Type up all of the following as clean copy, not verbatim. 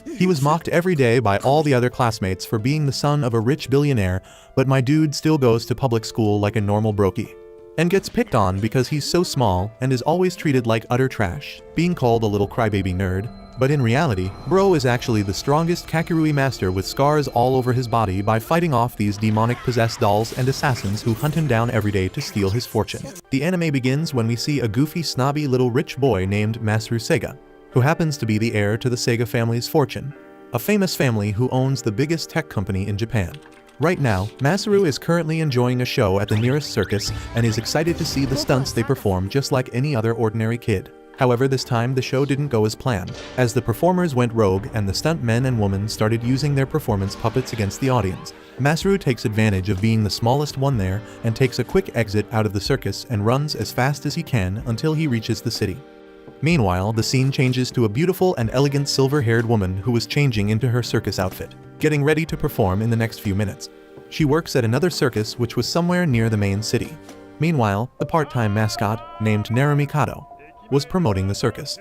He was mocked every day by all the other classmates for being the son of a rich billionaire, but my dude still goes to public school like a normal brokey. And gets picked on because he's so small and is always treated like utter trash, being called a little crybaby nerd. But in reality, bro is actually the strongest Kakarui master with scars all over his body by fighting off these demonic possessed dolls and assassins who hunt him down every day to steal his fortune. The anime begins when we see a goofy snobby little rich boy named Masaru Sega, who happens to be the heir to the Sega family's fortune, a famous family who owns the biggest tech company in Japan. Right now, Masaru is currently enjoying a show at the nearest circus and is excited to see the stunts they perform just like any other ordinary kid. However, this time the show didn't go as planned, as the performers went rogue and the stunt men and women started using their performance puppets against the audience. Masaru takes advantage of being the smallest one there and takes a quick exit out of the circus and runs as fast as he can until he reaches the city. Meanwhile, the scene changes to a beautiful and elegant silver-haired woman who is changing into her circus outfit, getting ready to perform in the next few minutes. She works at another circus which was somewhere near the main city. Meanwhile, the part-time mascot, named Narumi Kato, was promoting the circus,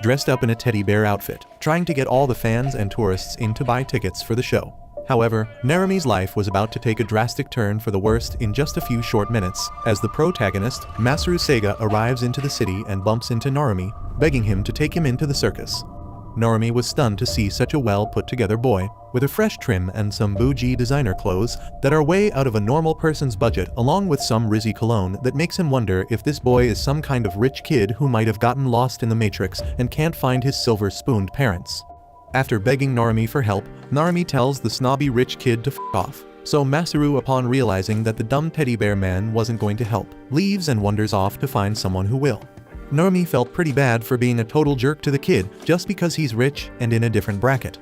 dressed up in a teddy bear outfit, trying to get all the fans and tourists in to buy tickets for the show. However, Narumi's life was about to take a drastic turn for the worst in just a few short minutes, as the protagonist, Masaru Sega, arrives into the city and bumps into Narumi, begging him to take him into the circus. Narumi was stunned to see such a well-put-together boy, with a fresh trim and some bougie designer clothes that are way out of a normal person's budget, along with some rizzy cologne that makes him wonder if this boy is some kind of rich kid who might have gotten lost in the Matrix and can't find his silver-spooned parents. After begging Narumi for help, Narumi tells the snobby rich kid to f*** off. So Masaru, upon realizing that the dumb teddy bear man wasn't going to help, leaves and wanders off to find someone who will. Narumi felt pretty bad for being a total jerk to the kid just because he's rich and in a different bracket.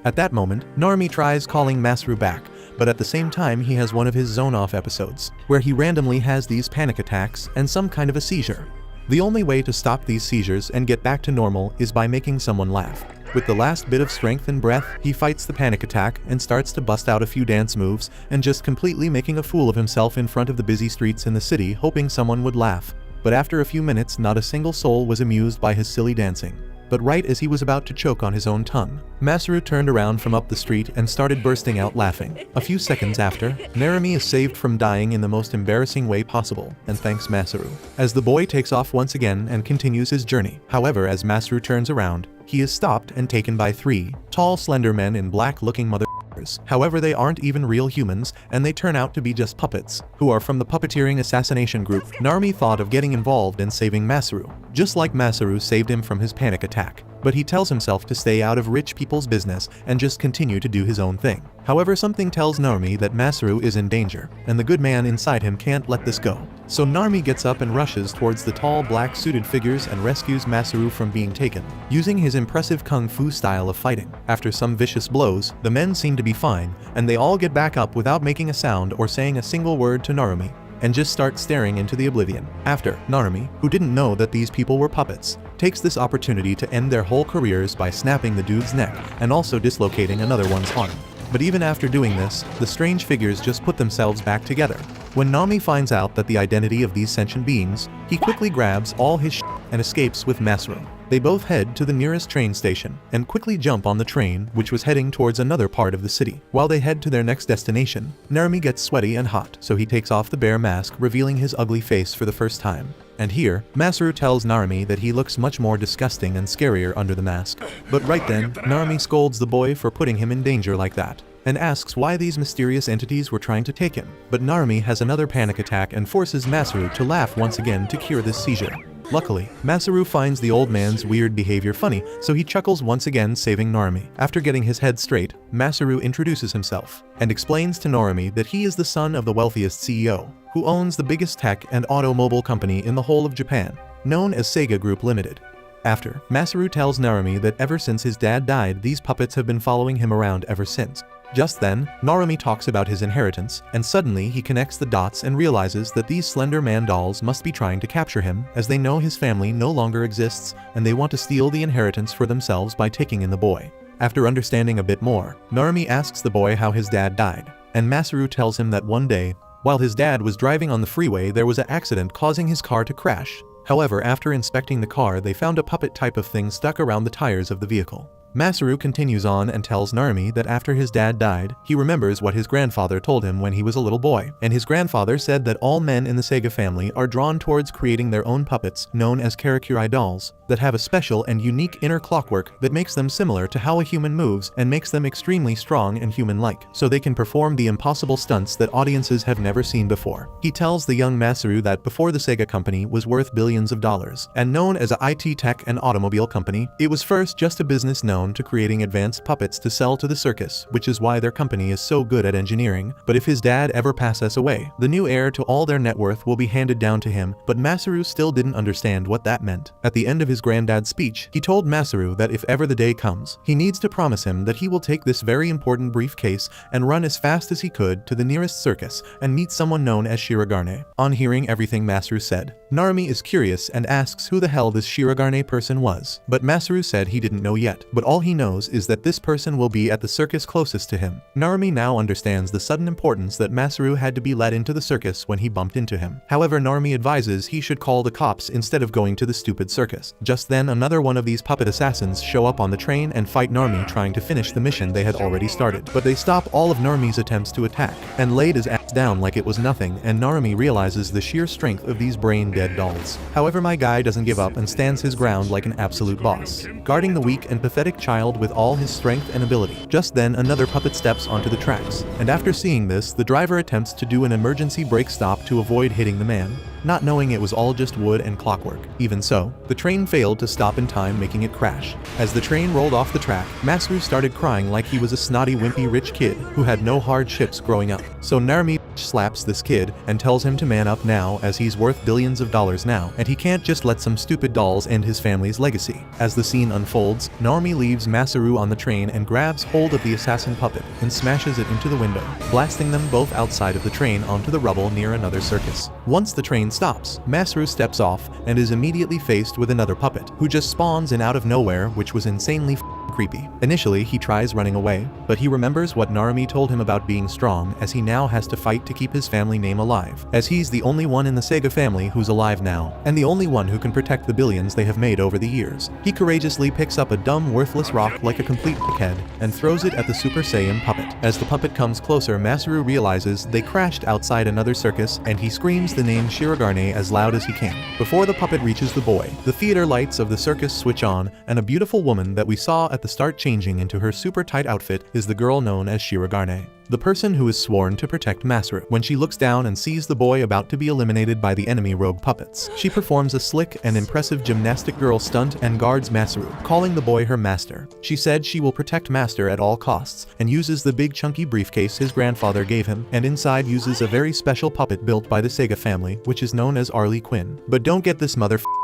At that moment, Narumi tries calling Masaru back, but at the same time he has one of his zone-off episodes, where he randomly has these panic attacks and some kind of a seizure. The only way to stop these seizures and get back to normal is by making someone laugh. With the last bit of strength and breath, he fights the panic attack and starts to bust out a few dance moves and just completely making a fool of himself in front of the busy streets in the city, hoping someone would laugh. But after a few minutes, not a single soul was amused by his silly dancing. But right as he was about to choke on his own tongue, Masaru turned around from up the street and started bursting out laughing. A few seconds after, Narumi is saved from dying in the most embarrassing way possible, and thanks Masaru, as the boy takes off once again and continues his journey. However, as Masaru turns around, he is stopped and taken by three tall, slender men in black-looking motherfuckers. However, they aren't even real humans, and they turn out to be just puppets, who are from the puppeteering assassination group. Narumi thought of getting involved and saving Masaru, just like Masaru saved him from his panic attack. But he tells himself to stay out of rich people's business and just continue to do his own thing. However, something tells Narumi that Masaru is in danger, and the good man inside him can't let this go. So Narumi gets up and rushes towards the tall black-suited figures and rescues Masaru from being taken, using his impressive kung fu style of fighting. After some vicious blows, the men seem to be fine, and they all get back up without making a sound or saying a single word to Narumi, and just start staring into the oblivion. After, Narumi, who didn't know that these people were puppets, takes this opportunity to end their whole careers by snapping the dude's neck and also dislocating another one's arm. But even after doing this, the strange figures just put themselves back together. When Narumi finds out that the identity of these sentient beings, he quickly grabs all his shit and escapes with Masaru. They both head to the nearest train station and quickly jump on the train, which was heading towards another part of the city. While they head to their next destination, Narumi gets sweaty and hot, so he takes off the bear mask, revealing his ugly face for the first time. And here, Masaru tells Narumi that he looks much more disgusting and scarier under the mask. But right then, Narumi scolds the boy for putting him in danger like that, and asks why these mysterious entities were trying to take him. But Narumi has another panic attack and forces Masaru to laugh once again to cure this seizure. Luckily, Masaru finds the old man's weird behavior funny, so he chuckles once again, saving Narumi. After getting his head straight, Masaru introduces himself and explains to Narumi that he is the son of the wealthiest CEO, who owns the biggest tech and automobile company in the whole of Japan, known as Sega Group Limited. After, Masaru tells Narumi that ever since his dad died, these puppets have been following him around ever since. Just then, Narumi talks about his inheritance, and suddenly he connects the dots and realizes that these Slender Man dolls must be trying to capture him, as they know his family no longer exists and they want to steal the inheritance for themselves by taking in the boy. After understanding a bit more, Narumi asks the boy how his dad died, and Masaru tells him that one day, while his dad was driving on the freeway, there was an accident causing his car to crash. However, after inspecting the car, they found a puppet type of thing stuck around the tires of the vehicle. Masaru continues on and tells Narumi that after his dad died, he remembers what his grandfather told him when he was a little boy, and his grandfather said that all men in the Sega family are drawn towards creating their own puppets, known as karakuri dolls, that have a special and unique inner clockwork that makes them similar to how a human moves and makes them extremely strong and human-like, so they can perform the impossible stunts that audiences have never seen before. He tells the young Masaru that before the Sega company was worth billions of dollars, and known as a IT tech and automobile company, it was first just a business known to creating advanced puppets to sell to the circus, which is why their company is so good at engineering. But if his dad ever passes away, the new heir to all their net worth will be handed down to him. But Masaru still didn't understand what that meant. At the end of his granddad's speech, he told Masaru that if ever the day comes, he needs to promise him that he will take this very important briefcase and run as fast as he could to the nearest circus and meet someone known as Shirogane. On hearing everything Masaru said, Narumi is curious and asks who the hell this Shirogane person was. But Masaru said he didn't know yet, but all he knows is that this person will be at the circus closest to him. Narumi now understands the sudden importance that Masaru had to be let into the circus when he bumped into him. However, Narumi advises he should call the cops instead of going to the stupid circus. Just then, another one of these puppet assassins show up on the train and fight Narumi, trying to finish the mission they had already started. But they stop all of Narumi's attempts to attack and laid his ass down like it was nothing, and Narumi realizes the sheer strength of these brain-dead dolls. However, my guy doesn't give up and stands his ground like an absolute boss, guarding the weak and pathetic child with all his strength and ability. Just then, another puppet steps onto the tracks, and after seeing this, the driver attempts to do an emergency brake stop to avoid hitting the man, not knowing it was all just wood and clockwork. Even so, the train failed to stop in time, making it crash. As the train rolled off the track, Masaru started crying like he was a snotty, wimpy rich kid who had no hardships growing up. So Narumi slaps this kid and tells him to man up now, as he's worth billions of dollars now, and he can't just let some stupid dolls end his family's legacy. As the scene unfolds, Narumi leaves Masaru on the train and grabs hold of the assassin puppet and smashes it into the window, blasting them both outside of the train onto the rubble near another circus. Once the train stops, Masaru steps off and is immediately faced with another puppet, who just spawns in out of nowhere, which was insanely creepy. Initially, he tries running away, but he remembers what Narumi told him about being strong, as he now has to fight to keep his family name alive, as he's the only one in the Sega family who's alive now, and the only one who can protect the billions they have made over the years. He courageously picks up a dumb, worthless rock like a complete dickhead and throws it at the Super Saiyan puppet. As the puppet comes closer, Masaru realizes they crashed outside another circus, and he screams the name Shirogane as loud as he can. Before the puppet reaches the boy, the theater lights of the circus switch on, and a beautiful woman that we saw at the start changing into her super tight outfit is the girl known as Shirogane, the person who is sworn to protect Masaru. When she looks down and sees the boy about to be eliminated by the enemy rogue puppets, she performs a slick and impressive gymnastic girl stunt and guards Masaru, calling the boy her master. She said she will protect Master at all costs, and uses the big chunky briefcase his grandfather gave him, and inside uses a very special puppet built by the Sega family, which is known as Harley Quinn. But don't get this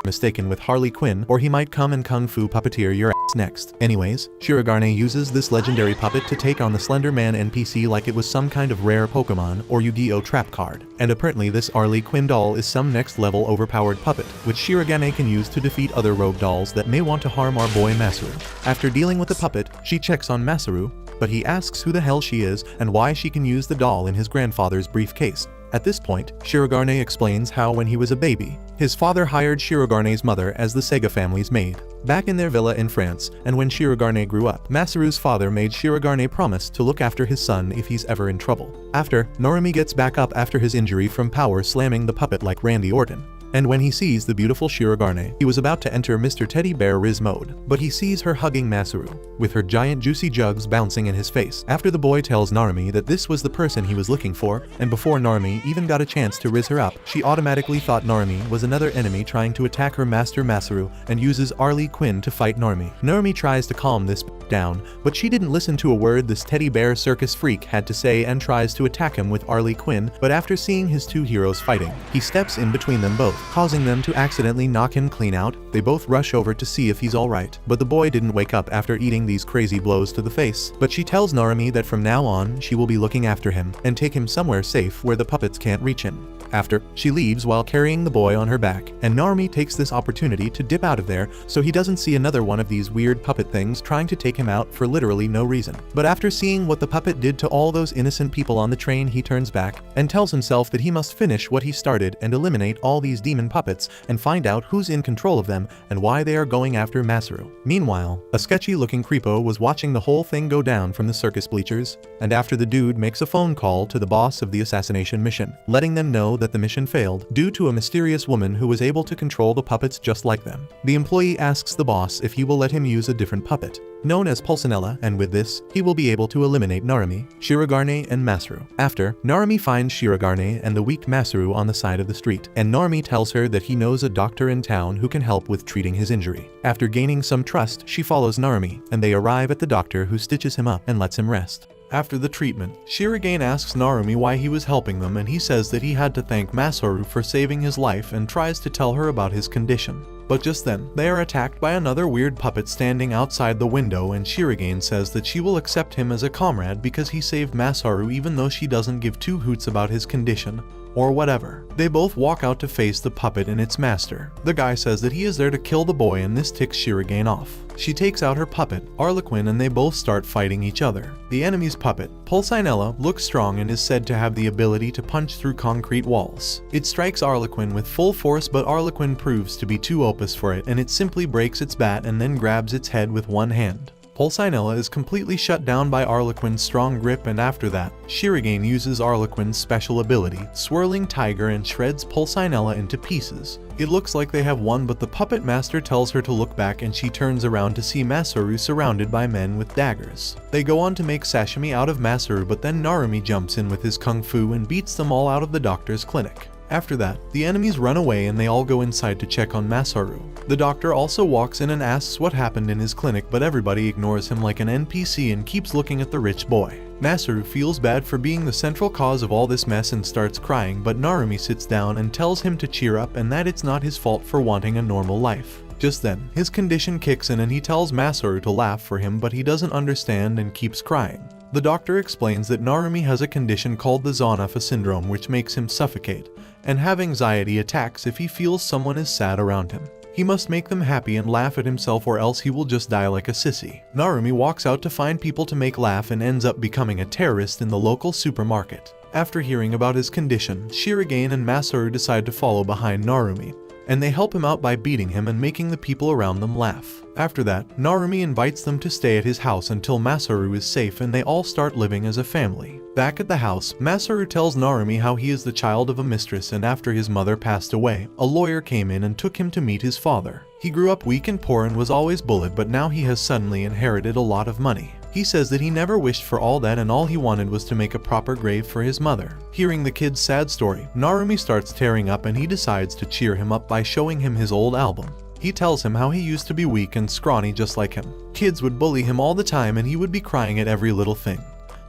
mistaken with Harley Quinn, or he might come and kung fu puppeteer your ass next. Anyways, Shirogane uses this legendary puppet to take on the Slender Man NPC like it was some kind of rare Pokemon or Yu-Gi-Oh trap card. And apparently this Harley Quinn doll is some next level overpowered puppet, which Shirogane can use to defeat other rogue dolls that may want to harm our boy Masaru. After dealing with the puppet, she checks on Masaru, but he asks who the hell she is and why she can use the doll in his grandfather's briefcase. At this point, Shirogane explains how when he was a baby, his father hired Shirogane's mother as the Sega family's maid, back in their villa in France, and when Shirogane grew up, Masaru's father made Shirogane promise to look after his son if he's ever in trouble. After, Narumi gets back up after his injury from power slamming the puppet like Randy Orton. And when he sees the beautiful Shirogane, he was about to enter Mr. Teddy Bear Riz mode, but he sees her hugging Masaru, with her giant juicy jugs bouncing in his face. After the boy tells Narumi that this was the person he was looking for, and before Narumi even got a chance to riz her up, she automatically thought Narumi was another enemy trying to attack her master Masaru, and uses Harley Quinn to fight Narumi. Narumi tries to calm this down, but she didn't listen to a word this teddy bear circus freak had to say and tries to attack him with Harley Quinn, but after seeing his two heroes fighting, he steps in between them both, causing them to accidentally knock him clean out. They both rush over to see if he's alright, but the boy didn't wake up after eating these crazy blows to the face. But she tells Narumi that from now on, she will be looking after him, and take him somewhere safe where the puppets can't reach him. After, she leaves while carrying the boy on her back, and Narumi takes this opportunity to dip out of there so he doesn't see another one of these weird puppet things trying to take him out for literally no reason. But after seeing what the puppet did to all those innocent people on the train, he turns back and tells himself that he must finish what he started and eliminate all these demon puppets and find out who's in control of them and why they are going after Masaru. Meanwhile, a sketchy-looking creepo was watching the whole thing go down from the circus bleachers, and after the dude makes a phone call to the boss of the assassination mission, letting them know that the mission failed due to a mysterious woman who was able to control the puppets just like them. The employee asks the boss if he will let him use a different puppet, known as Pulcinella, and with this, he will be able to eliminate Narumi, Shirogane, and Masaru. After, Narumi finds Shirogane and the weak Masaru on the side of the street, and Narumi tells her that he knows a doctor in town who can help with treating his injury. After gaining some trust, she follows Narumi, and they arrive at the doctor who stitches him up and lets him rest. After the treatment, Shirogane asks Narumi why he was helping them, and he says that he had to thank Masaru for saving his life and tries to tell her about his condition. But just then, they are attacked by another weird puppet standing outside the window, and Shirogane says that she will accept him as a comrade because he saved Masaru even though she doesn't give two hoots about his condition, or whatever. They both walk out to face the puppet and its master. The guy says that he is there to kill the boy, and this ticks Shirogane off. She takes out her puppet, Arlequin, and they both start fighting each other. The enemy's puppet, Pulcinella, looks strong and is said to have the ability to punch through concrete walls. It strikes Arlequin with full force, but Arlequin proves to be too opus for it, and it simply breaks its bat and then grabs its head with one hand. Pulcinella is completely shut down by Arlequin's strong grip, and after that, Shirogane uses Arlequin's special ability, Swirling Tiger, and shreds Pulcinella into pieces. It looks like they have won, but the puppet master tells her to look back, and she turns around to see Masaru surrounded by men with daggers. They go on to make sashimi out of Masaru, but then Narumi jumps in with his kung fu and beats them all out of the doctor's clinic. After that, the enemies run away and they all go inside to check on Masaru. The doctor also walks in and asks what happened in his clinic, but everybody ignores him like an NPC and keeps looking at the rich boy. Masaru feels bad for being the central cause of all this mess and starts crying, but Narumi sits down and tells him to cheer up and that it's not his fault for wanting a normal life. Just then, his condition kicks in and he tells Masaru to laugh for him, but he doesn't understand and keeps crying. The doctor explains that Narumi has a condition called the Zanafa syndrome, which makes him suffocate and have anxiety attacks if he feels someone is sad around him. He must make them happy and laugh at himself, or else he will just die like a sissy. Narumi walks out to find people to make laugh and ends up becoming a terrorist in the local supermarket. After hearing about his condition, Shirogane and Masaru decide to follow behind Narumi, and they help him out by beating him and making the people around them laugh. After that, Narumi invites them to stay at his house until Masaru is safe, and they all start living as a family. Back at the house, Masaru tells Narumi how he is the child of a mistress, and after his mother passed away, a lawyer came in and took him to meet his father. He grew up weak and poor and was always bullied, but now he has suddenly inherited a lot of money. He says that he never wished for all that and all he wanted was to make a proper grave for his mother. Hearing the kid's sad story, Narumi starts tearing up and he decides to cheer him up by showing him his old album. He tells him how he used to be weak and scrawny just like him. Kids would bully him all the time and he would be crying at every little thing.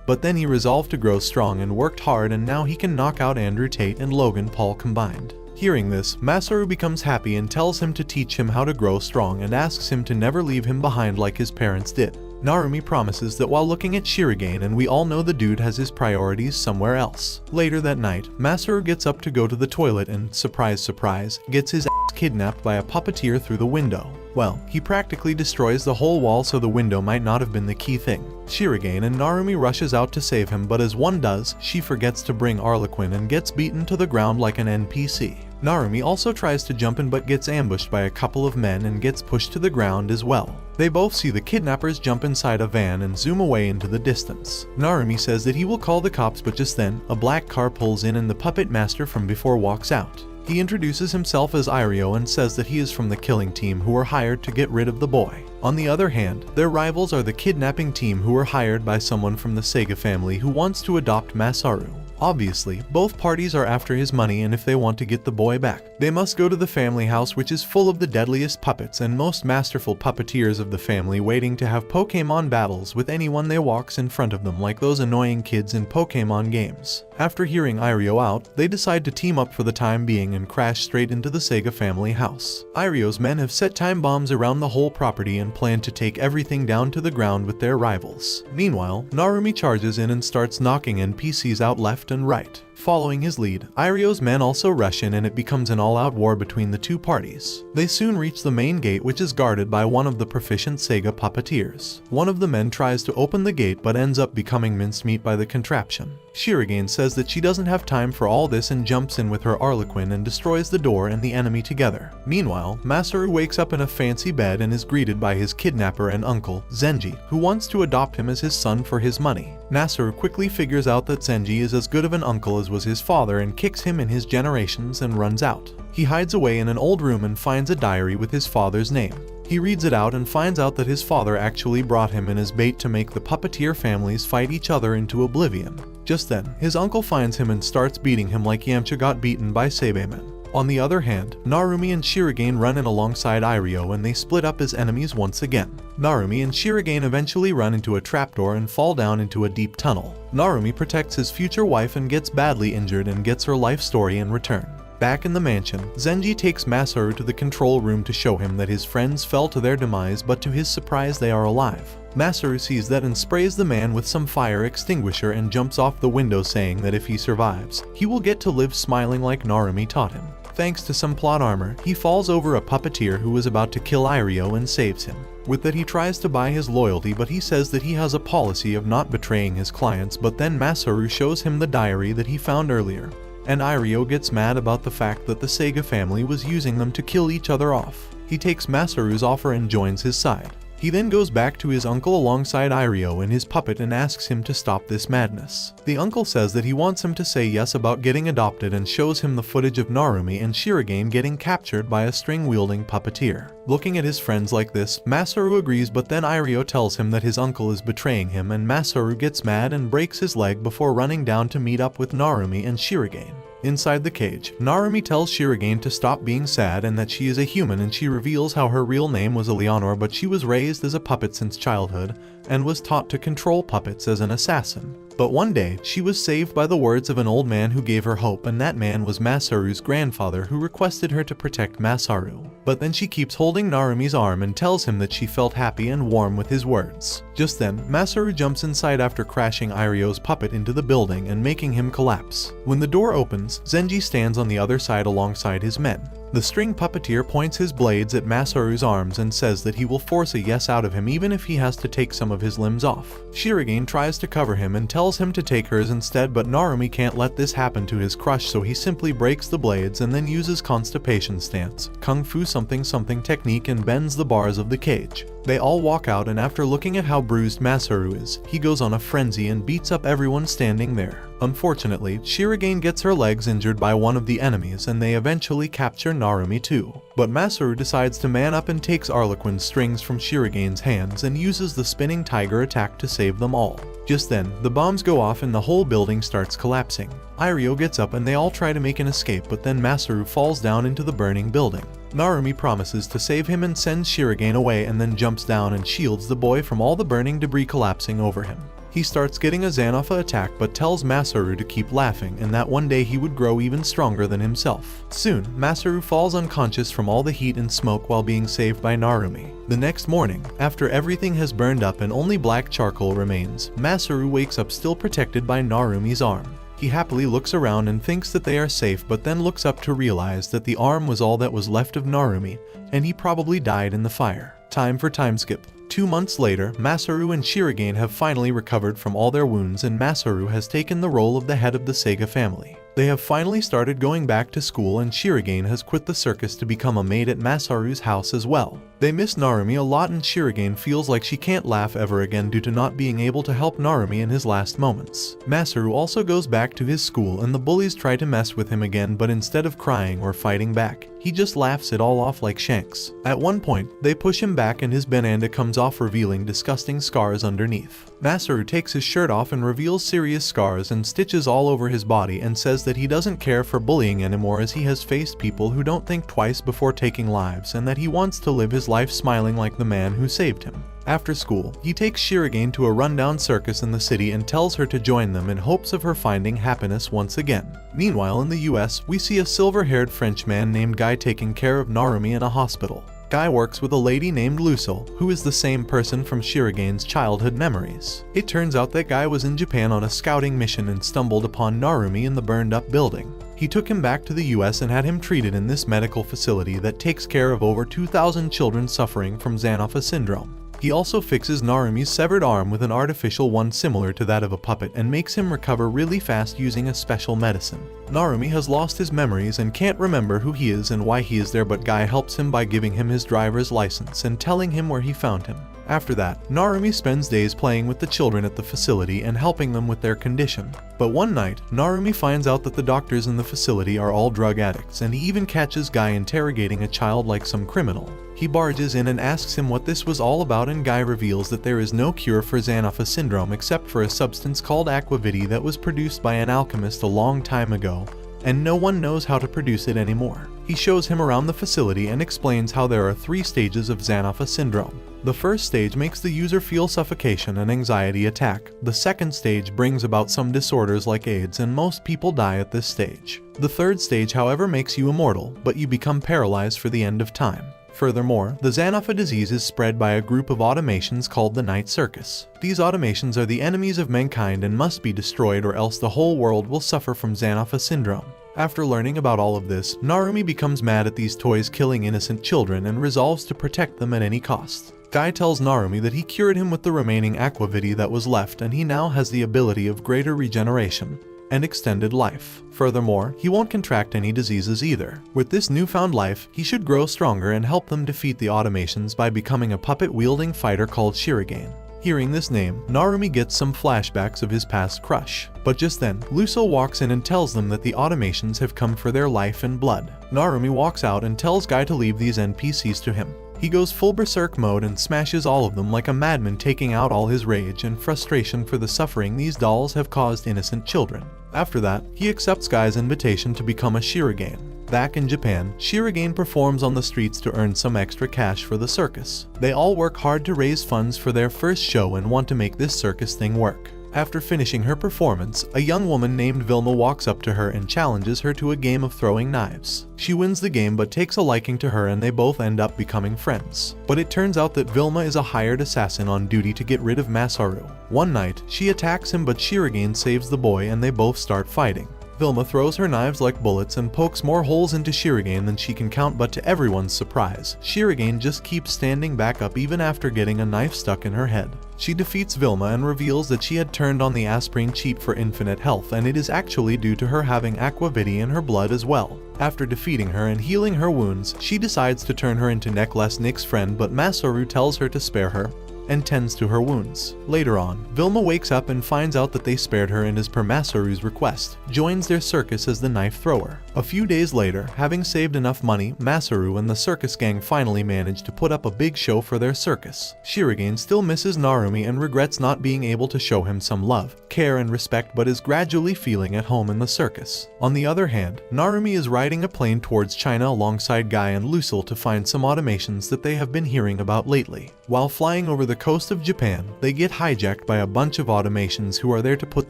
But then he resolved to grow strong and worked hard, and now he can knock out Andrew Tate and Logan Paul combined. Hearing this, Masaru becomes happy and tells him to teach him how to grow strong and asks him to never leave him behind like his parents did. Narumi promises that while looking at Shirogane, and we all know the dude has his priorities somewhere else. Later that night, Masaru gets up to go to the toilet and, surprise surprise, gets his ass kidnapped by a puppeteer through the window. Well, he practically destroys the whole wall, so the window might not have been the key thing. Shirogane and Narumi rushes out to save him, but as one does, she forgets to bring Arlequin and gets beaten to the ground like an NPC. Narumi also tries to jump in but gets ambushed by a couple of men and gets pushed to the ground as well. They both see the kidnappers jump inside a van and zoom away into the distance. Narumi says that he will call the cops, but just then, a black car pulls in and the puppet master from before walks out. He introduces himself as Irio and says that he is from the killing team who were hired to get rid of the boy. On the other hand, their rivals are the kidnapping team who were hired by someone from the Sega family who wants to adopt Masaru. Obviously, both parties are after his money, and if they want to get the boy back, they must go to the family house, which is full of the deadliest puppets and most masterful puppeteers of the family, waiting to have Pokemon battles with anyone they walks in front of them, like those annoying kids in Pokemon games. After hearing Irio out, they decide to team up for the time being and crash straight into the Sega family house. Irio's men have set time bombs around the whole property and plan to take everything down to the ground with their rivals. Meanwhile, Narumi charges in and starts knocking NPCs out left and right. Following his lead, Irio's men also rush in and it becomes an all-out war between the two parties. They soon reach the main gate, which is guarded by one of the proficient Sega puppeteers. One of the men tries to open the gate but ends up becoming mincemeat by the contraption. Shirogane says that she doesn't have time for all this and jumps in with her Harlequin and destroys the door and the enemy together. Meanwhile, Masaru wakes up in a fancy bed and is greeted by his kidnapper and uncle, Zenji, who wants to adopt him as his son for his money. Masaru quickly figures out that Zenji is as good of an uncle as was his father and kicks him in his generations and runs out. He hides away in an old room and finds a diary with his father's name. He reads it out and finds out that his father actually brought him in as bait to make the puppeteer families fight each other into oblivion. Just then, his uncle finds him and starts beating him like Yamcha got beaten by Seibaman. On the other hand, Narumi and Shirogane run in alongside Irio and they split up as enemies once again. Narumi and Shirogane eventually run into a trapdoor and fall down into a deep tunnel. Narumi protects his future wife and gets badly injured and gets her life story in return. Back in the mansion, Zenji takes Masaru to the control room to show him that his friends fell to their demise, but to his surprise they are alive. Masaru sees that and sprays the man with some fire extinguisher and jumps off the window, saying that if he survives, he will get to live smiling like Narumi taught him. Thanks to some plot armor, he falls over a puppeteer who is about to kill Irio and saves him. With that, he tries to buy his loyalty, but he says that he has a policy of not betraying his clients, but then Masaru shows him the diary that he found earlier. And Irio gets mad about the fact that the Sega family was using them to kill each other off. He takes Masaru's offer and joins his side. He then goes back to his uncle alongside Irio and his puppet and asks him to stop this madness. The uncle says that he wants him to say yes about getting adopted and shows him the footage of Narumi and Shirogane getting captured by a string-wielding puppeteer. Looking at his friends like this, Masaru agrees, but then Irio tells him that his uncle is betraying him and Masaru gets mad and breaks his leg before running down to meet up with Narumi and Shirogane. Inside the cage, Narumi tells Shirogane to stop being sad and that she is a human, and she reveals how her real name was Eleanor, but she was raised as a puppet since childhood and was taught to control puppets as an assassin. But one day, she was saved by the words of an old man who gave her hope, and that man was Masaru's grandfather, who requested her to protect Masaru. But then she keeps holding Narumi's arm and tells him that she felt happy and warm with his words. Just then, Masaru jumps inside after crashing Irio's puppet into the building and making him collapse. When the door opens, Zenji stands on the other side alongside his men. The string puppeteer points his blades at Masaru's arms and says that he will force a yes out of him even if he has to take some of his limbs off. Shirogane tries to cover him and tells him to take hers instead, but Narumi can't let this happen to his crush, so he simply breaks the blades and then uses constipation stance, kung fu something something technique, and bends the bars of the cage. They all walk out, and after looking at how bruised Masaru is, he goes on a frenzy and beats up everyone standing there. Unfortunately, Shirogane gets her legs injured by one of the enemies and they eventually capture Narumi too. But Masaru decides to man up and takes Harlequin's strings from Shirogane's hands and uses the spinning tiger attack to save them all. Just then, the bombs go off and the whole building starts collapsing. Irio gets up and they all try to make an escape, but then Masaru falls down into the burning building. Narumi promises to save him and sends Shirogane away, and then jumps down and shields the boy from all the burning debris collapsing over him. He starts getting a Xanopha attack but tells Masaru to keep laughing and that one day he would grow even stronger than himself. Soon, Masaru falls unconscious from all the heat and smoke while being saved by Narumi. The next morning, after everything has burned up and only black charcoal remains, Masaru wakes up still protected by Narumi's arm. He happily looks around and thinks that they are safe, but then looks up to realize that the arm was all that was left of Narumi, and he probably died in the fire. Time for time skip. 2 months later, Masaru and Shirogane have finally recovered from all their wounds, and Masaru has taken the role of the head of the Sega family. They have finally started going back to school, and Shirogane has quit the circus to become a maid at Masaru's house as well. They miss Narumi a lot, and Shirogane feels like she can't laugh ever again due to not being able to help Narumi in his last moments. Masaru also goes back to his school, and the bullies try to mess with him again, but instead of crying or fighting back, he just laughs it all off like Shanks. At one point, they push him back and his banana comes off, revealing disgusting scars underneath. Masaru takes his shirt off and reveals serious scars and stitches all over his body, and says that he doesn't care for bullying anymore as he has faced people who don't think twice before taking lives, and that he wants to live his life smiling like the man who saved him. After school, he takes Shirogane to a rundown circus in the city and tells her to join them in hopes of her finding happiness once again. Meanwhile, in the US, we see a silver-haired French man named Guy taking care of Narumi in a hospital. Guy works with a lady named Lucille, who is the same person from Shirigane's childhood memories. It turns out that Guy was in Japan on a scouting mission and stumbled upon Narumi in the burned-up building. He took him back to the US and had him treated in this medical facility that takes care of over 2,000 children suffering from Xanopha syndrome. He also fixes Narumi's severed arm with an artificial one similar to that of a puppet and makes him recover really fast using a special medicine. Narumi has lost his memories and can't remember who he is and why he is there, but Guy helps him by giving him his driver's license and telling him where he found him. After that, Narumi spends days playing with the children at the facility and helping them with their condition. But one night, Narumi finds out that the doctors in the facility are all drug addicts, and he even catches Guy interrogating a child like some criminal. He barges in and asks him what this was all about, and Guy reveals that there is no cure for Xanopha syndrome except for a substance called aquavitae that was produced by an alchemist a long time ago, and no one knows how to produce it anymore. He shows him around the facility and explains how there are 3 stages of Xanopha syndrome. The first stage makes the user feel suffocation and anxiety attack. The second stage brings about some disorders like AIDS, and most people die at this stage. The third stage, however, makes you immortal, but you become paralyzed for the end of time. Furthermore, the Xanopha disease is spread by a group of automations called the Night Circus. These automations are the enemies of mankind and must be destroyed, or else the whole world will suffer from Xanopha syndrome. After learning about all of this, Narumi becomes mad at these toys killing innocent children and resolves to protect them at any cost. Guy tells Narumi that he cured him with the remaining aquavitae that was left, and he now has the ability of greater regeneration and extended life. Furthermore, he won't contract any diseases either. With this newfound life, he should grow stronger and help them defeat the automations by becoming a puppet-wielding fighter called Shirigane. Hearing this name, Narumi gets some flashbacks of his past crush. But just then, Lucille walks in and tells them that the automations have come for their life and blood. Narumi walks out and tells Guy to leave these NPCs to him. He goes full berserk mode and smashes all of them like a madman, taking out all his rage and frustration for the suffering these dolls have caused innocent children. After that, he accepts Guy's invitation to become a Shirigane. Back in Japan, Shirigane performs on the streets to earn some extra cash for the circus. They all work hard to raise funds for their first show and want to make this circus thing work. After finishing her performance, a young woman named Vilma walks up to her and challenges her to a game of throwing knives. She wins the game but takes a liking to her, and they both end up becoming friends. But it turns out that Vilma is a hired assassin on duty to get rid of Masaru. One night, she attacks him, but Shirigane saves the boy and they both start fighting. Vilma throws her knives like bullets and pokes more holes into Shirigane than she can count, but to everyone's surprise, Shirigane just keeps standing back up even after getting a knife stuck in her head. She defeats Vilma and reveals that she had turned on the aspirin cheat for infinite health, and it is actually due to her having aquavitae in her blood as well. After defeating her and healing her wounds, she decides to turn her into Necklace Nick's friend, but Masaru tells her to spare her and tends to her wounds. Later on, Vilma wakes up and finds out that they spared her, and as per Masaru's request, joins their circus as the knife thrower. A few days later, having saved enough money, Masaru and the circus gang finally manage to put up a big show for their circus. Shirigane still misses Narumi and regrets not being able to show him some love, care and respect, but is gradually feeling at home in the circus. On the other hand, Narumi is riding a plane towards China alongside Guy and Lucille to find some automations that they have been hearing about lately. While flying over the coast of Japan, they get hijacked by a bunch of automations who are there to put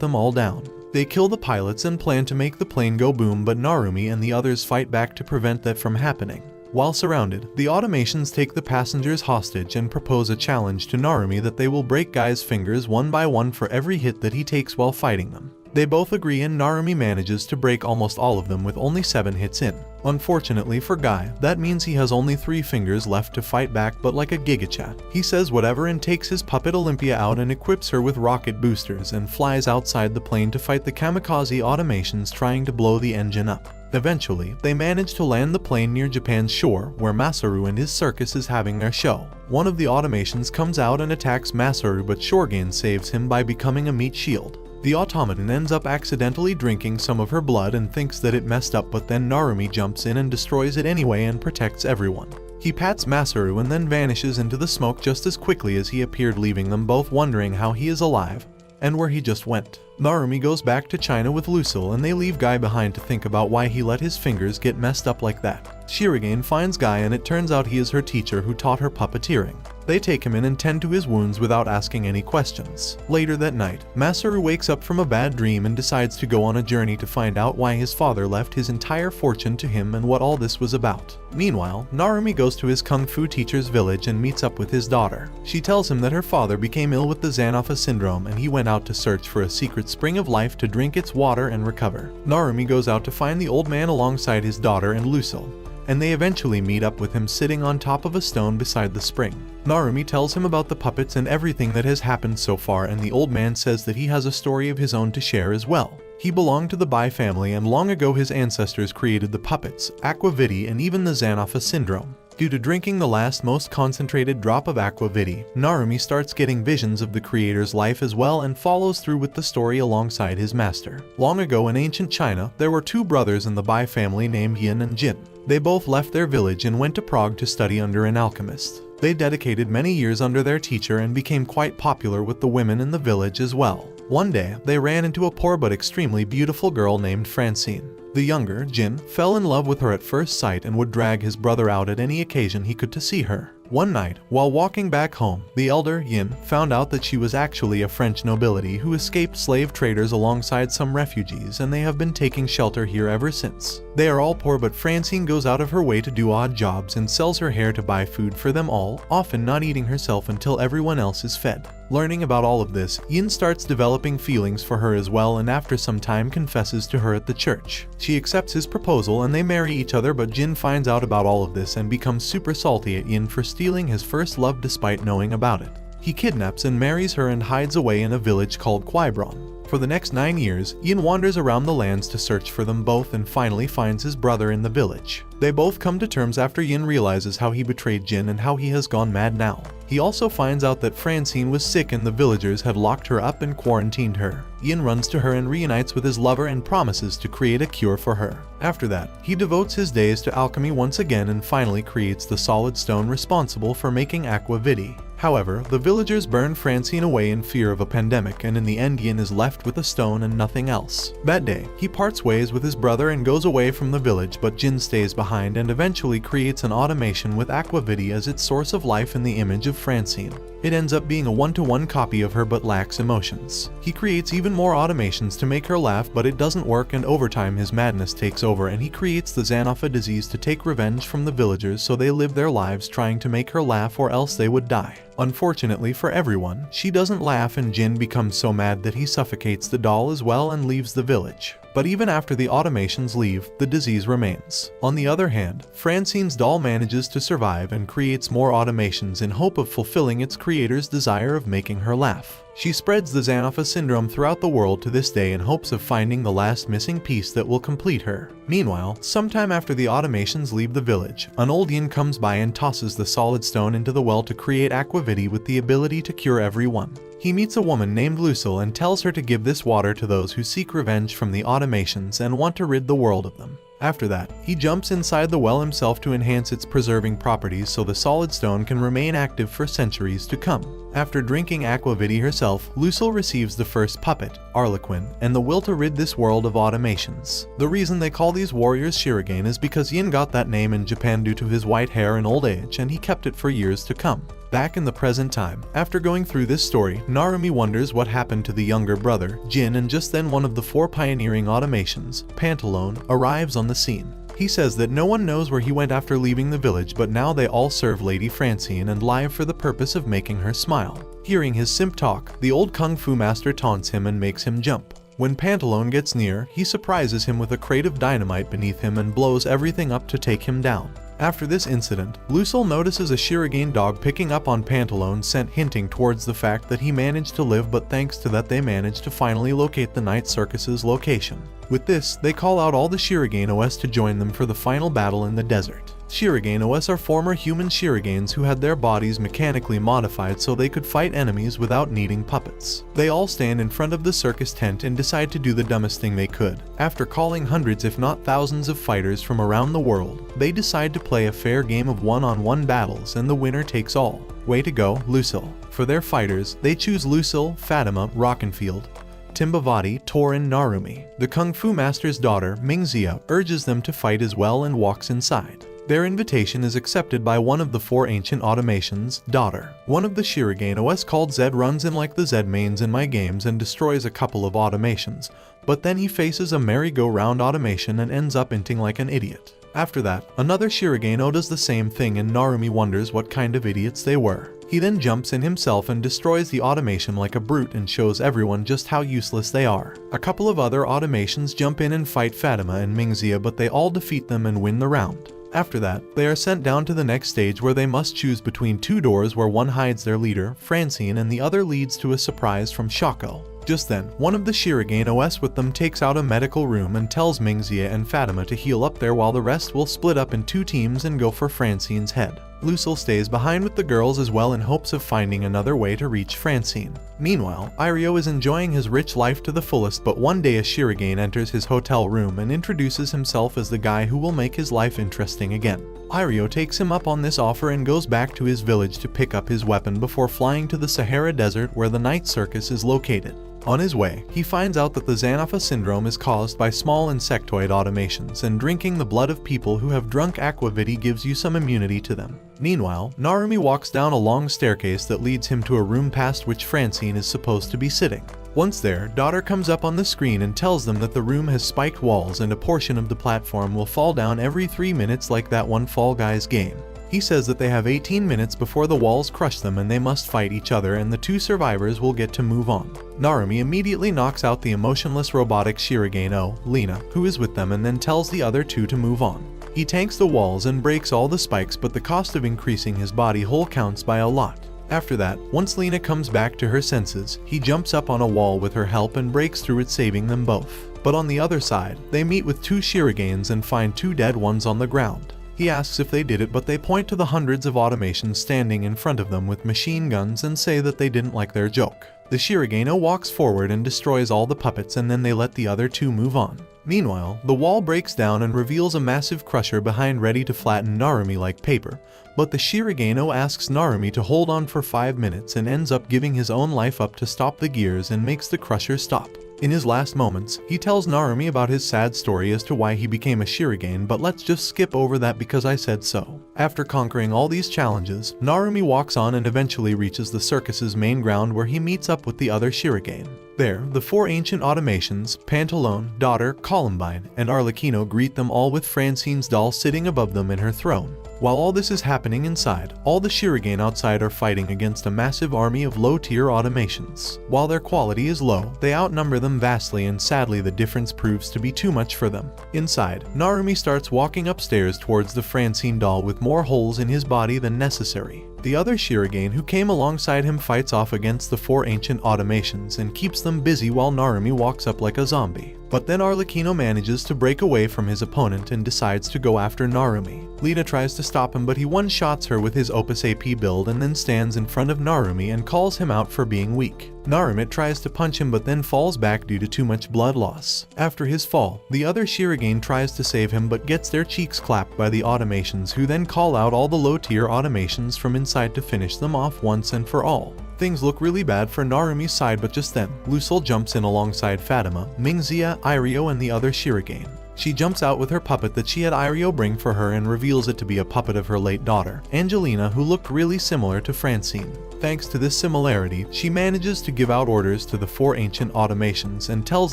them all down. They kill the pilots and plan to make the plane go boom, but Narumi and the others fight back to prevent that from happening. While surrounded, the automations take the passengers hostage and propose a challenge to Narumi that they will break Guy's fingers one by one for every hit that he takes while fighting them. They both agree, and Narumi manages to break almost all of them with only 7 hits in. Unfortunately for Guy, that means he has only 3 fingers left to fight back, but like a gigachat, he says whatever and takes his puppet Olympia out and equips her with rocket boosters and flies outside the plane to fight the kamikaze automations trying to blow the engine up. Eventually, they manage to land the plane near Japan's shore, where Masaru and his circus is having their show. One of the automations comes out and attacks Masaru, but Shirigane saves him by becoming a meat shield. The automaton ends up accidentally drinking some of her blood and thinks that it messed up, but then Narumi jumps in and destroys it anyway and protects everyone. He pats Masaru and then vanishes into the smoke just as quickly as he appeared, leaving them both wondering how he is alive and where he just went. Narumi goes back to China with Lucille, and they leave Guy behind to think about why he let his fingers get messed up like that. Shirigane finds Guy, and it turns out he is her teacher who taught her puppeteering. They take him in and tend to his wounds without asking any questions. Later that night, Masaru wakes up from a bad dream and decides to go on a journey to find out why his father left his entire fortune to him and what all this was about. Meanwhile, Narumi goes to his kung fu teacher's village and meets up with his daughter. She tells him that her father became ill with the Xanopha syndrome and he went out to search for a secret spring of life to drink its water and recover. Narumi goes out to find the old man alongside his daughter and Lucille, and they eventually meet up with him sitting on top of a stone beside the spring. Narumi tells him about the puppets and everything that has happened so far, and the old man says that he has a story of his own to share as well. He belonged to the Bai family, and long ago his ancestors created the puppets, Aqua Vitae, and even the Xanopha syndrome. Due to drinking the last most concentrated drop of Aqua Vitae, Narumi starts getting visions of the creator's life as well and follows through with the story alongside his master. Long ago in ancient China, there were two brothers in the Bai family named Yin and Jin. They both left their village and went to Prague to study under an alchemist. They dedicated many years under their teacher and became quite popular with the women in the village as well. One day, they ran into a poor but extremely beautiful girl named Francine. The younger, Jin, fell in love with her at first sight and would drag his brother out at any occasion he could to see her. One night, while walking back home, the elder, Yin, found out that she was actually a French nobility who escaped slave traders alongside some refugees, and they have been taking shelter here ever since. They are all poor, but Francine goes out of her way to do odd jobs and sells her hair to buy food for them all, often not eating herself until everyone else is fed. Learning about all of this, Yin starts developing feelings for her as well, and after some time confesses to her at the church. She accepts his proposal and they marry each other, but Jin finds out about all of this and becomes super salty at Yin for stealing his first love despite knowing about it. He kidnaps and marries her and hides away in a village called Quiebron. For the next 9 years, Yin wanders around the lands to search for them both and finally finds his brother in the village. They both come to terms after Yin realizes how he betrayed Jin and how he has gone mad now. He also finds out that Francine was sick and the villagers had locked her up and quarantined her. Yin runs to her and reunites with his lover and promises to create a cure for her. After that, he devotes his days to alchemy once again and finally creates the solid stone responsible for making Aqua Vitae. However, the villagers burn Francine away in fear of a pandemic, and in the end Yin is left with a stone and nothing else. That day, he parts ways with his brother and goes away from the village, but Jin stays behind and eventually creates an automation with Aqua Vitae as its source of life in the image of Francine. It ends up being a one-to-one copy of her but lacks emotions. He creates even more automations to make her laugh, but it doesn't work, and over time his madness takes over and he creates the Xanopha disease to take revenge from the villagers, so they live their lives trying to make her laugh or else they would die. Unfortunately for everyone, she doesn't laugh and Jin becomes so mad that he suffocates the doll as well and leaves the village. But even after the automations leave, the disease remains. On the other hand, Francine's doll manages to survive and creates more automations in hope of fulfilling its creator's desire of making her laugh. She spreads the Xanopha syndrome throughout the world to this day in hopes of finding the last missing piece that will complete her. Meanwhile, sometime after the automations leave the village, an old Yin comes by and tosses the solid stone into the well to create Aqua Vitae with the ability to cure everyone. He meets a woman named Lucille and tells her to give this water to those who seek revenge from the automations and want to rid the world of them. After that, he jumps inside the well himself to enhance its preserving properties so the solid stone can remain active for centuries to come. After drinking Aqua Vitae herself, Lucille receives the first puppet, Arlequin, and the will to rid this world of automations. The reason they call these warriors Shirogane is because Yin got that name in Japan due to his white hair and old age, and he kept it for years to come. Back in the present time, after going through this story, Narumi wonders what happened to the younger brother, Jin, and just then one of the 4 pioneering automations, Pantalone, arrives on the scene. He says that no one knows where he went after leaving the village, but now they all serve Lady Francine and live for the purpose of making her smile. Hearing his simp talk, the old kung fu master taunts him and makes him jump. When Pantalone gets near, he surprises him with a crate of dynamite beneath him and blows everything up to take him down. After this incident, Lucille notices a Shirogane dog picking up on Pantalone's scent, hinting towards the fact that he managed to live, but thanks to that they managed to finally locate the night circus's location. With this, they call out all the Shirogane OS to join them for the final battle in the desert. Shirogane OS are former human Shiroganes who had their bodies mechanically modified so they could fight enemies without needing puppets. They all stand in front of the circus tent and decide to do the dumbest thing they could. After calling hundreds if not thousands of fighters from around the world, they decide to play a fair game of one-on-one battles and the winner takes all. Way to go, Lucille. For their fighters, they choose Lucille, Fatima, Rockenfield, Timbavati, Tor, and Narumi. The Kung Fu Master's daughter, Mingxia, urges them to fight as well and walks inside. Their invitation is accepted by one of the four ancient automations, Daughter. One of the Shirogane OS called Zed runs in like the Zed mains in my games and destroys a couple of automations, but then he faces a merry-go-round automation and ends up inting like an idiot. After that, another Shirogane does the same thing and Narumi wonders what kind of idiots they were. He then jumps in himself and destroys the automation like a brute and shows everyone just how useless they are. A couple of other automations jump in and fight Fatima and Mingxia, but they all defeat them and win the round. After that, they are sent down to the next stage where they must choose between two doors where one hides their leader, Francine, and the other leads to a surprise from Shako. Just then, one of the Shirogane OS with them takes out a medical room and tells Mingxia and Fatima to heal up there while the rest will split up in two teams and go for Francine's head. Lucille stays behind with the girls as well in hopes of finding another way to reach Francine. Meanwhile, Irio is enjoying his rich life to the fullest, but one day a Shirogane enters his hotel room and introduces himself as the guy who will make his life interesting again. Irio takes him up on this offer and goes back to his village to pick up his weapon before flying to the Sahara Desert where the night circus is located. On his way, he finds out that the Xanafa syndrome is caused by small insectoid automations, and drinking the blood of people who have drunk aquavity gives you some immunity to them. Meanwhile, Narumi walks down a long staircase that leads him to a room past which Francine is supposed to be sitting. Once there, Daughter comes up on the screen and tells them that the room has spiked walls and a portion of the platform will fall down every 3 minutes like that one Fall Guys game. He says that they have 18 minutes before the walls crush them and they must fight each other and the two survivors will get to move on. Narumi immediately knocks out the emotionless robotic Shirogane, Lena, who is with them, and then tells the other two to move on. He tanks the walls and breaks all the spikes, but the cost of increasing his body whole counts by a lot. After that, once Lena comes back to her senses, he jumps up on a wall with her help and breaks through it, saving them both. But on the other side, they meet with two Shiroganes and find two dead ones on the ground. He asks if they did it, but they point to the hundreds of automations standing in front of them with machine guns and say that they didn't like their joke. The Shirogane walks forward and destroys all the puppets, and then they let the other two move on. Meanwhile, the wall breaks down and reveals a massive crusher behind ready to flatten Narumi like paper, but the Shirogane asks Narumi to hold on for 5 minutes and ends up giving his own life up to stop the gears and makes the crusher stop. In his last moments, he tells Narumi about his sad story as to why he became a Shirogane, but let's just skip over that because I said so. After conquering all these challenges, Narumi walks on and eventually reaches the circus's main ground where he meets up with the other Shirogane. There, the four ancient automations, Pantalone, Daughter, Columbine, and Arlecchino greet them all with Francine's doll sitting above them in her throne. While all this is happening inside, all the Shirogane outside are fighting against a massive army of low-tier automations. While their quality is low, they outnumber them vastly, and sadly the difference proves to be too much for them. Inside, Narumi starts walking upstairs towards the Francine doll with more holes in his body than necessary. The other Shirogane who came alongside him fights off against the four ancient automations and keeps them busy while Narumi walks up like a zombie. But then Arlecchino manages to break away from his opponent and decides to go after Narumi. Lena tries to stop him, but he one-shots her with his Opus AP build and then stands in front of Narumi and calls him out for being weak. Narumi tries to punch him but then falls back due to too much blood loss. After his fall, the other Shirogane tries to save him but gets their cheeks clapped by the automations, who then call out all the low-tier automations from inside to finish them off once and for all. Things look really bad for Narumi's side, but just then, Lucille jumps in alongside Fatima, Mingxia, Irio, and the other Shirogane. She jumps out with her puppet that she had Irio bring for her and reveals it to be a puppet of her late daughter, Angelina, who looked really similar to Francine. Thanks to this similarity, she manages to give out orders to the four ancient automations and tells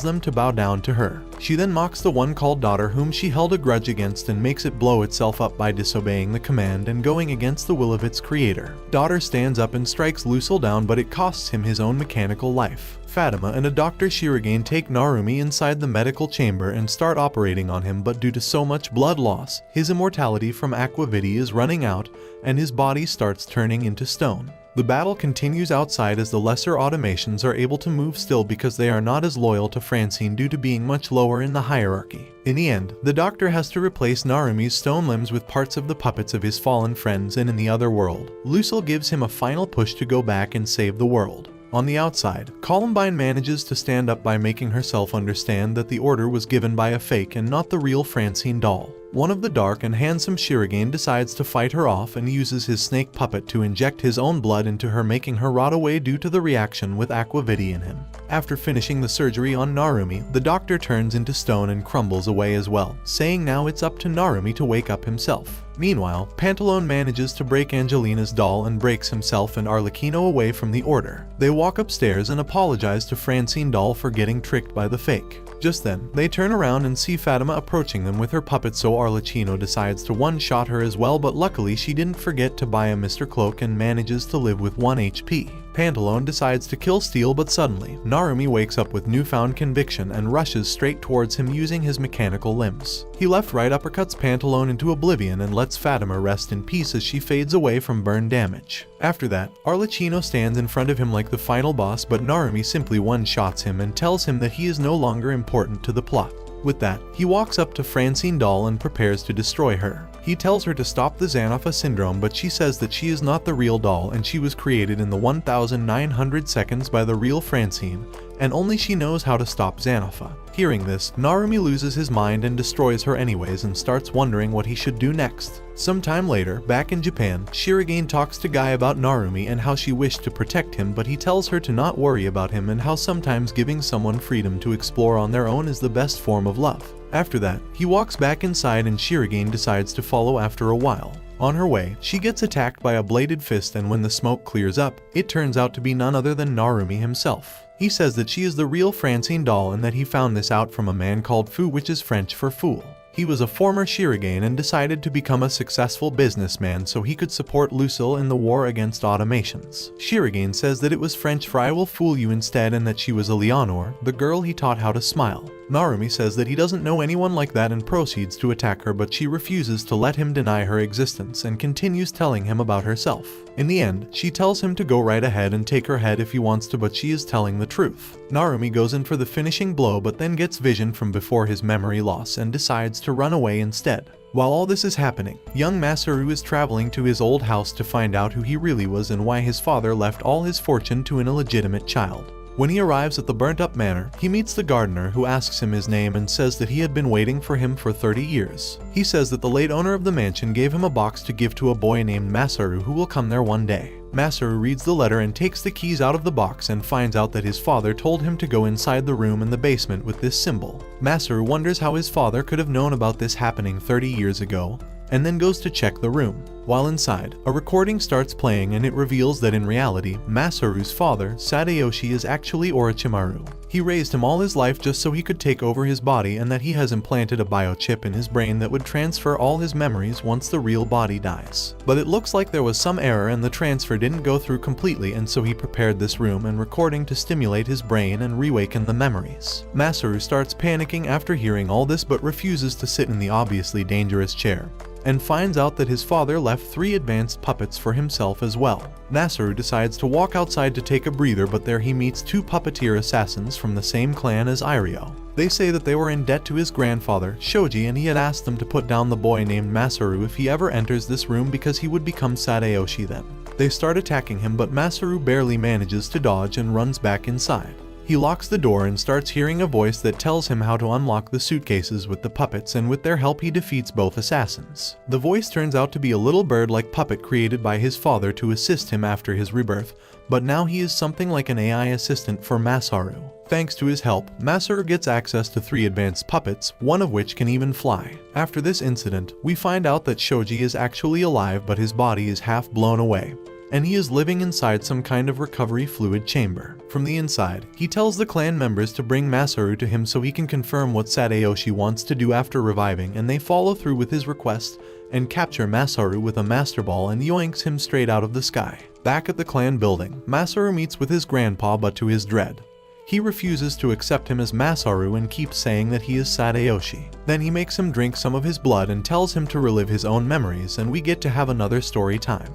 them to bow down to her. She then mocks the one called Daughter, whom she held a grudge against, and makes it blow itself up by disobeying the command and going against the will of its creator. Daughter stands up and strikes Lucille down, but it costs him his own mechanical life. Fatima and a Dr. Shirogane take Narumi inside the medical chamber and start operating on him, but due to so much blood loss, his immortality from aquavity is running out and his body starts turning into stone. The battle continues outside as the lesser automations are able to move still because they are not as loyal to Francine due to being much lower in the hierarchy. In the end, the doctor has to replace Narumi's stone limbs with parts of the puppets of his fallen friends, and in the other world, Lucille gives him a final push to go back and save the world. On the outside, Columbine manages to stand up by making herself understand that the order was given by a fake and not the real Francine doll. One of the dark and handsome Shirogane decides to fight her off and uses his snake puppet to inject his own blood into her, making her rot away due to the reaction with aquavity in him. After finishing the surgery on Narumi, the doctor turns into stone and crumbles away as well, saying now it's up to Narumi to wake up himself. Meanwhile, Pantalone manages to break Angelina's doll and breaks himself and Arlecchino away from the order. They walk upstairs and apologize to Francine doll for getting tricked by the fake. Just then, they turn around and see Fatima approaching them with her puppet, so Arlecchino decides to one-shot her as well, but luckily she didn't forget to buy a Mr. Cloak and manages to live with 1 HP. Pantalone decides to kill Steel, but suddenly, Narumi wakes up with newfound conviction and rushes straight towards him using his mechanical limbs. He left-right uppercuts Pantalone into oblivion and lets Fatima rest in peace as she fades away from burn damage. After that, Arlecchino stands in front of him like the final boss, but Narumi simply one-shots him and tells him that he is no longer important to the plot. With that, he walks up to Francine doll and prepares to destroy her. He tells her to stop the Xanopha syndrome, but she says that she is not the real doll and she was created in the 1900 seconds by the real Francine, and only she knows how to stop Xanopha. Hearing this, Narumi loses his mind and destroys her anyways and starts wondering what he should do next. Sometime later, back in Japan, Shirogane talks to Guy about Narumi and how she wished to protect him, but he tells her to not worry about him and how sometimes giving someone freedom to explore on their own is the best form of love. After that, he walks back inside and Shirogane decides to follow after a while. On her way, she gets attacked by a bladed fist, and when the smoke clears up, it turns out to be none other than Narumi himself. He says that she is the real Francine doll and that he found this out from a man called Fu, which is French for fool. He was a former Shirogane and decided to become a successful businessman so he could support Lucille in the war against automations. Shirogane says that it was French for I will fool you instead, and that she was Eleanor, the girl he taught how to smile. Narumi says that he doesn't know anyone like that and proceeds to attack her, but she refuses to let him deny her existence and continues telling him about herself. In the end, she tells him to go right ahead and take her head if he wants to, but she is telling the truth. Narumi goes in for the finishing blow but then gets vision from before his memory loss and decides to run away instead. While all this is happening, young Masaru is traveling to his old house to find out who he really was and why his father left all his fortune to an illegitimate child. When he arrives at the burnt-up manor, he meets the gardener who asks him his name and says that he had been waiting for him for 30 years. He says that the late owner of the mansion gave him a box to give to a boy named Masaru who will come there one day. Masaru reads the letter and takes the keys out of the box and finds out that his father told him to go inside the room in the basement with this symbol. Masaru wonders how his father could have known about this happening 30 years ago, and then goes to check the room. While inside, a recording starts playing and it reveals that in reality, Masaru's father, Sadayoshi, is actually Orochimaru. He raised him all his life just so he could take over his body, and that he has implanted a biochip in his brain that would transfer all his memories once the real body dies. But it looks like there was some error and the transfer didn't go through completely, and so he prepared this room and recording to stimulate his brain and reawaken the memories. Masaru starts panicking after hearing all this but refuses to sit in the obviously dangerous chair, and finds out that his father left 3 advanced puppets for himself as well. Masaru decides to walk outside to take a breather, but there he meets 2 puppeteer assassins from the same clan as Irio. They say that they were in debt to his grandfather, Shoji, and he had asked them to put down the boy named Masaru if he ever enters this room because he would become Sadayoshi then. They start attacking him, but Masaru barely manages to dodge and runs back inside. He locks the door and starts hearing a voice that tells him how to unlock the suitcases with the puppets, and with their help he defeats both assassins. The voice turns out to be a little bird-like puppet created by his father to assist him after his rebirth, but now he is something like an AI assistant for Masaru. Thanks to his help, Masaru gets access to 3 advanced puppets, one of which can even fly. After this incident, we find out that Shoji is actually alive, but his body is half blown away, and he is living inside some kind of recovery fluid chamber. From the inside, he tells the clan members to bring Masaru to him so he can confirm what Sadayoshi wants to do after reviving, and they follow through with his request and capture Masaru with a master ball and yoinks him straight out of the sky. Back at the clan building, Masaru meets with his grandpa, but to his dread, he refuses to accept him as Masaru and keeps saying that he is Sadayoshi. Then he makes him drink some of his blood and tells him to relive his own memories, and we get to have another story time.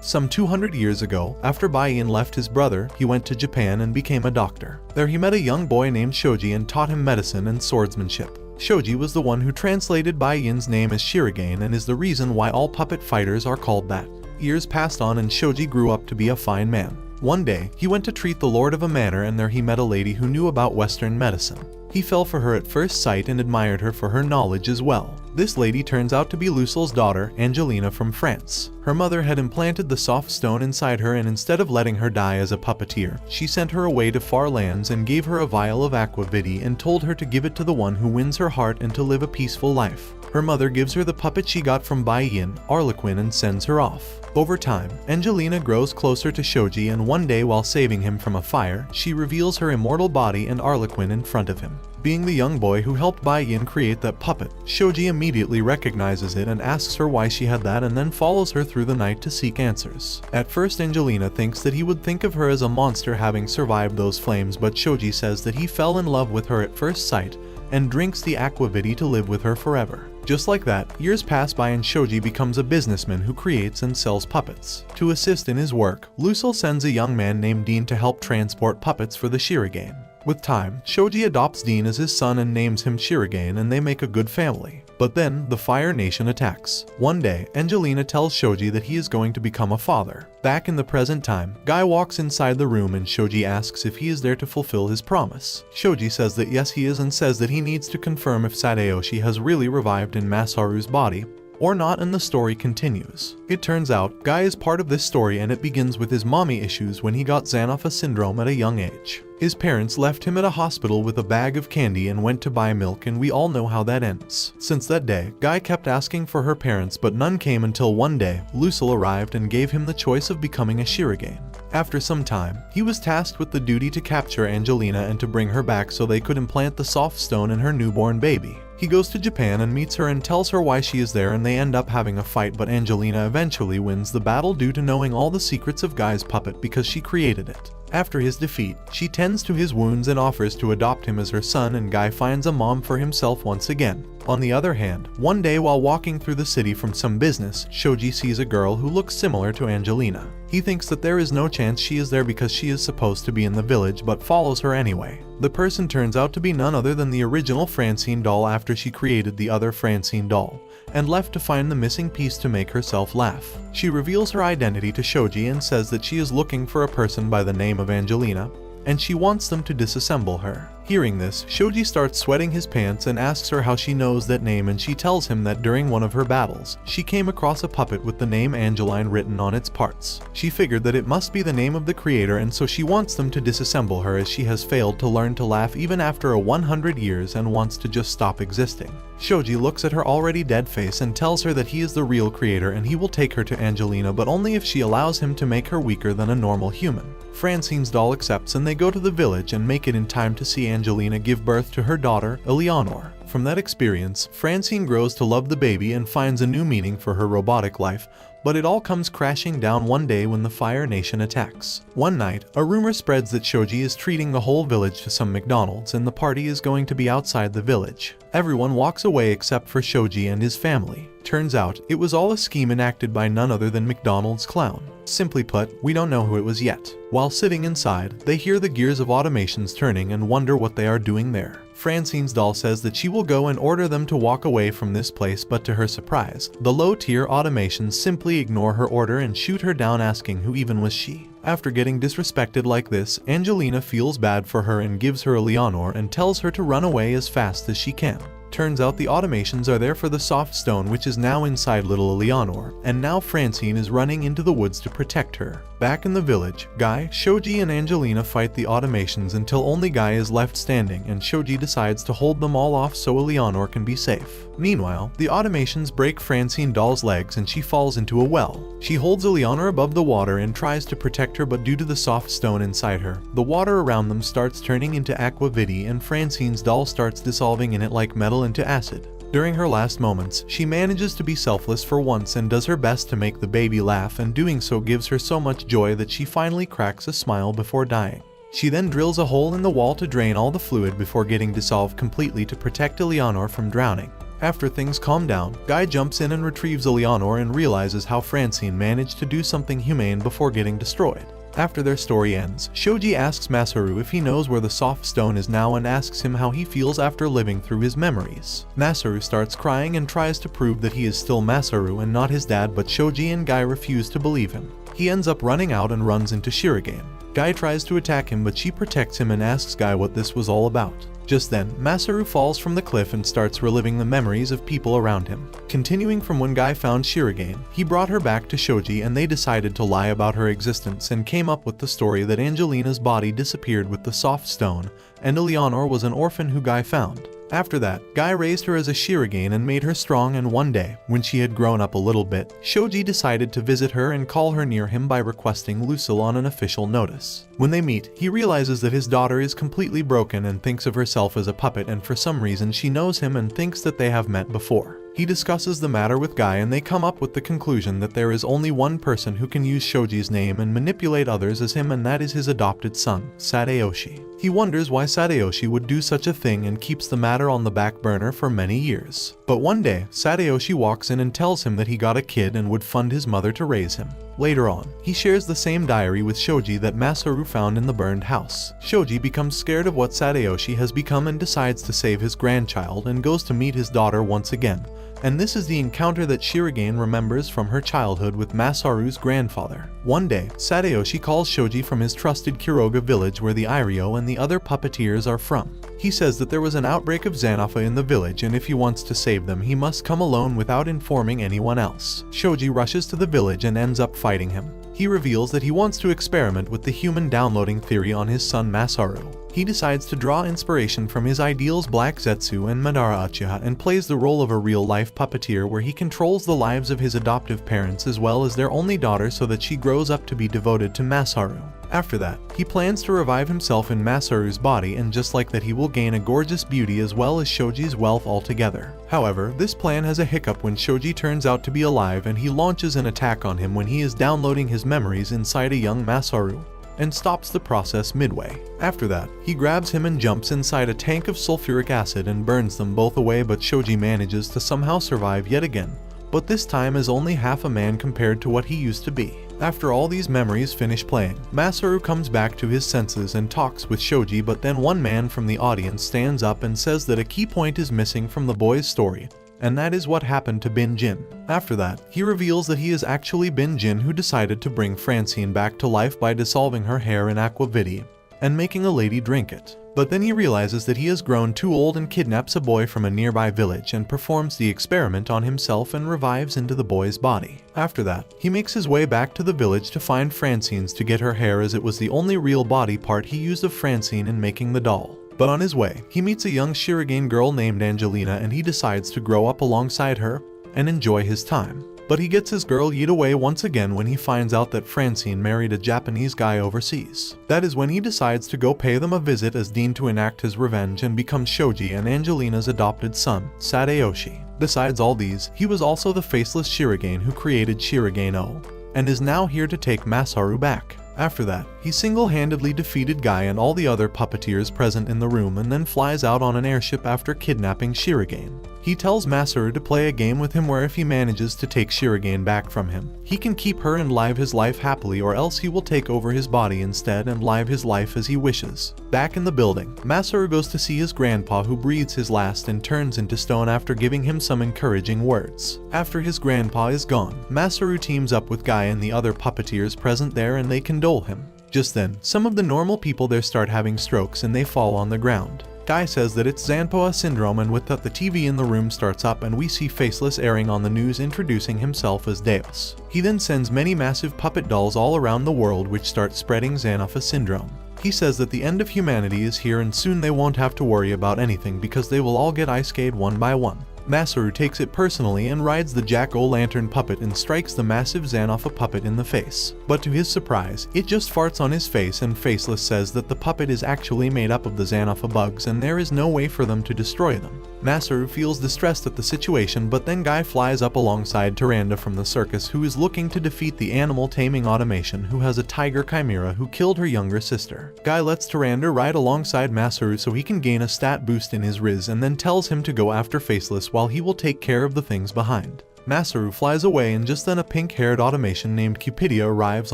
Some 200 years ago, after Bai-in left his brother, he went to Japan and became a doctor. There he met a young boy named Shoji and taught him medicine and swordsmanship. Shoji was the one who translated Bai-in's name as Shirogane and is the reason why all puppet fighters are called that. Years passed on and Shoji grew up to be a fine man. One day, he went to treat the lord of a manor, and there he met a lady who knew about Western medicine. He fell for her at first sight and admired her for her knowledge as well. This lady turns out to be Lucille's daughter, Angelina from France. Her mother had implanted the soft stone inside her, and instead of letting her die as a puppeteer, she sent her away to far lands and gave her a vial of aquavity and told her to give it to the one who wins her heart and to live a peaceful life. Her mother gives her the puppet she got from Bai Yin, Harlequin, and sends her off. Over time, Angelina grows closer to Shoji, and one day while saving him from a fire, she reveals her immortal body and Harlequin in front of him. Being the young boy who helped Bai Yin create that puppet, Shoji immediately recognizes it and asks her why she had that, and then follows her through the night to seek answers. At first, Angelina thinks that he would think of her as a monster having survived those flames, but Shoji says that he fell in love with her at first sight and drinks the aquavity to live with her forever. Just like that, years pass by and Shoji becomes a businessman who creates and sells puppets. To assist in his work, Lucille sends a young man named Dean to help transport puppets for the Shirogane. With time, Shoji adopts Dean as his son and names him Shirogane, and they make a good family. But then, the Fire Nation attacks. One day, Angelina tells Shoji that he is going to become a father. Back in the present time, Guy walks inside the room and Shoji asks if he is there to fulfill his promise. Shoji says that yes he is, and says that he needs to confirm if Sadayoshi has really revived in Masaru's body or not, and the story continues. It turns out, Guy is part of this story, and it begins with his mommy issues when he got Xanapha syndrome at a young age. His parents left him at a hospital with a bag of candy and went to buy milk, and we all know how that ends. Since that day, Guy kept asking for her parents, but none came until one day, Lucille arrived and gave him the choice of becoming a Shirogane. After some time, he was tasked with the duty to capture Angelina and to bring her back so they could implant the soft stone in her newborn baby. He goes to Japan and meets her and tells her why she is there, and they end up having a fight, but Angelina eventually wins the battle due to knowing all the secrets of Guy's puppet because she created it. After his defeat, she tends to his wounds and offers to adopt him as her son, and Guy finds a mom for himself once again. On the other hand, one day while walking through the city from some business, Shoji sees a girl who looks similar to Angelina. He thinks that there is no chance she is there because she is supposed to be in the village, but follows her anyway. The person turns out to be none other than the original Francine doll after she created the other Francine doll, and left to find the missing piece to make herself laugh. She reveals her identity to Shoji and says that she is looking for a person by the name of Angelina, and she wants them to disassemble her. Hearing this, Shoji starts sweating his pants and asks her how she knows that name, and she tells him that during one of her battles, she came across a puppet with the name Angeline written on its parts. She figured that it must be the name of the creator, and so she wants them to disassemble her as she has failed to learn to laugh even after 100 years and wants to just stop existing. Shoji looks at her already dead face and tells her that he is the real creator and he will take her to Angelina, but only if she allows him to make her weaker than a normal human. Francine's doll accepts and they go to the village and make it in time to see Angelina give birth to her daughter, Eleanor. From that experience, Francine grows to love the baby and finds a new meaning for her robotic life, but it all comes crashing down one day when the Fire Nation attacks. One night, a rumor spreads that Shoji is treating the whole village to some McDonald's and the party is going to be outside the village. Everyone walks away except for Shoji and his family. Turns out, it was all a scheme enacted by none other than McDonald's clown. Simply put, we don't know who it was yet. While sitting inside, they hear the gears of automations turning and wonder what they are doing there. Francine's doll says that she will go and order them to walk away from this place, but to her surprise, the low-tier automations simply ignore her order and shoot her down, asking who even was she. After getting disrespected like this, Angelina feels bad for her and gives her Eleanor and tells her to run away as fast as she can. Turns out the automations are there for the soft stone, which is now inside little Eleanor, and now Francine is running into the woods to protect her. Back in the village, Guy, Shoji and Angelina fight the automations until only Guy is left standing, and Shoji decides to hold them all off so Eleanor can be safe. Meanwhile, the automations break Francine doll's legs and she falls into a well. She holds Eleanor above the water and tries to protect her, but due to the soft stone inside her, the water around them starts turning into aquavity and Francine's doll starts dissolving in it like metal into acid. During her last moments, she manages to be selfless for once and does her best to make the baby laugh, and doing so gives her so much joy that she finally cracks a smile before dying. She then drills a hole in the wall to drain all the fluid before getting dissolved completely to protect Eleanor from drowning. After things calm down, Guy jumps in and retrieves Eleanor and realizes how Francine managed to do something humane before getting destroyed. After their story ends, Shoji asks Masaru if he knows where the soft stone is now and asks him how he feels after living through his memories. Masaru starts crying and tries to prove that he is still Masaru and not his dad, but Shoji and Guy refuse to believe him. He ends up running out and runs into Shirogane. Guy tries to attack him, but she protects him and asks Guy what this was all about. Just then, Masaru falls from the cliff and starts reliving the memories of people around him. Continuing from when Guy found Shirogane, he brought her back to Shoji and they decided to lie about her existence and came up with the story that Angelina's body disappeared with the soft stone, and Eleanor was an orphan who Guy found. After that, Guy raised her as a Shirogane and made her strong, and one day, when she had grown up a little bit, Shoji decided to visit her and call her near him by requesting Lucille on an official notice. When they meet, he realizes that his daughter is completely broken and thinks of herself as a puppet, and for some reason she knows him and thinks that they have met before. He discusses the matter with Guy and they come up with the conclusion that there is only one person who can use Shoji's name and manipulate others as him, and that is his adopted son, Sadayoshi. He wonders why Sadayoshi would do such a thing and keeps the matter on the back burner for many years. But one day, Sadayoshi walks in and tells him that he got a kid and would fund his mother to raise him. Later on, he shares the same diary with Shoji that Masaru found in the burned house. Shoji becomes scared of what Sadayoshi has become and decides to save his grandchild and goes to meet his daughter once again. And this is the encounter that Shirogane remembers from her childhood with Masaru's grandfather. One day, Sadayoshi calls Shoji from his trusted Kuroga village where the Iryo and the other puppeteers are from. He says that there was an outbreak of Xanopha in the village and if he wants to save them he must come alone without informing anyone else. Shoji rushes to the village and ends up fighting him. He reveals that he wants to experiment with the human downloading theory on his son Masaru. He decides to draw inspiration from his ideals Black Zetsu and Madara Uchiha and plays the role of a real-life puppeteer where he controls the lives of his adoptive parents as well as their only daughter so that she grows up to be devoted to Masaru. After that, he plans to revive himself in Masaru's body, and just like that he will gain a gorgeous beauty as well as Shoji's wealth altogether. However, this plan has a hiccup when Shoji turns out to be alive and he launches an attack on him when he is downloading his memories inside a young Masaru, and stops the process midway. After that, he grabs him and jumps inside a tank of sulfuric acid and burns them both away, but Shoji manages to somehow survive yet again, but this time as only half a man compared to what he used to be. After all these memories finish playing, Masaru comes back to his senses and talks with Shoji, but then one man from the audience stands up and says that a key point is missing from the boy's story, and that is what happened to Bin Jin. After that, he reveals that he is actually Bin Jin who decided to bring Francine back to life by dissolving her hair in aquavit and making a lady drink it. But then he realizes that he has grown too old and kidnaps a boy from a nearby village and performs the experiment on himself and revives into the boy's body. After that, he makes his way back to the village to find Francine's to get her hair, as it was the only real body part he used of Francine in making the doll. But on his way, he meets a young Shirogane girl named Angelina and he decides to grow up alongside her and enjoy his time. But he gets his girl yeet away once again when he finds out that Francine married a Japanese guy overseas. That is when he decides to go pay them a visit as deemed to enact his revenge and becomes Shoji and Angelina's adopted son, Sadayoshi. Besides all these, he was also the faceless Shirogane who created Shirogane O, and is now here to take Masaru back. After that, he single-handedly defeated Guy and all the other puppeteers present in the room and then flies out on an airship after kidnapping Shirogane. He tells Masaru to play a game with him where if he manages to take Shirogane back from him, he can keep her and live his life happily, or else he will take over his body instead and live his life as he wishes. Back in the building, Masaru goes to see his grandpa who breathes his last and turns into stone after giving him some encouraging words. After his grandpa is gone, Masaru teams up with Guy and the other puppeteers present there and they condole him. Just then, some of the normal people there start having strokes and they fall on the ground. Guy says that it's Zanpoa syndrome, and with that the TV in the room starts up and we see Faceless airing on the news introducing himself as Deus. He then sends many massive puppet dolls all around the world which start spreading Zanopha syndrome. He says that the end of humanity is here and soon they won't have to worry about anything because they will all get ice-skate one by one. Masaru takes it personally and rides the Jack-o'-lantern puppet and strikes the massive Zanopha puppet in the face. But to his surprise, it just farts on his face, and Faceless says that the puppet is actually made up of the Zanopha bugs and there is no way for them to destroy them. Masaru feels distressed at the situation, but then Guy flies up alongside Tyrande from the circus, who is looking to defeat the animal taming automation who has a tiger chimera who killed her younger sister. Guy lets Tyrande ride alongside Masaru so he can gain a stat boost in his Riz and then tells him to go after Faceless while he will take care of the things behind. Masaru flies away and just then a pink-haired automation named Cupidia arrives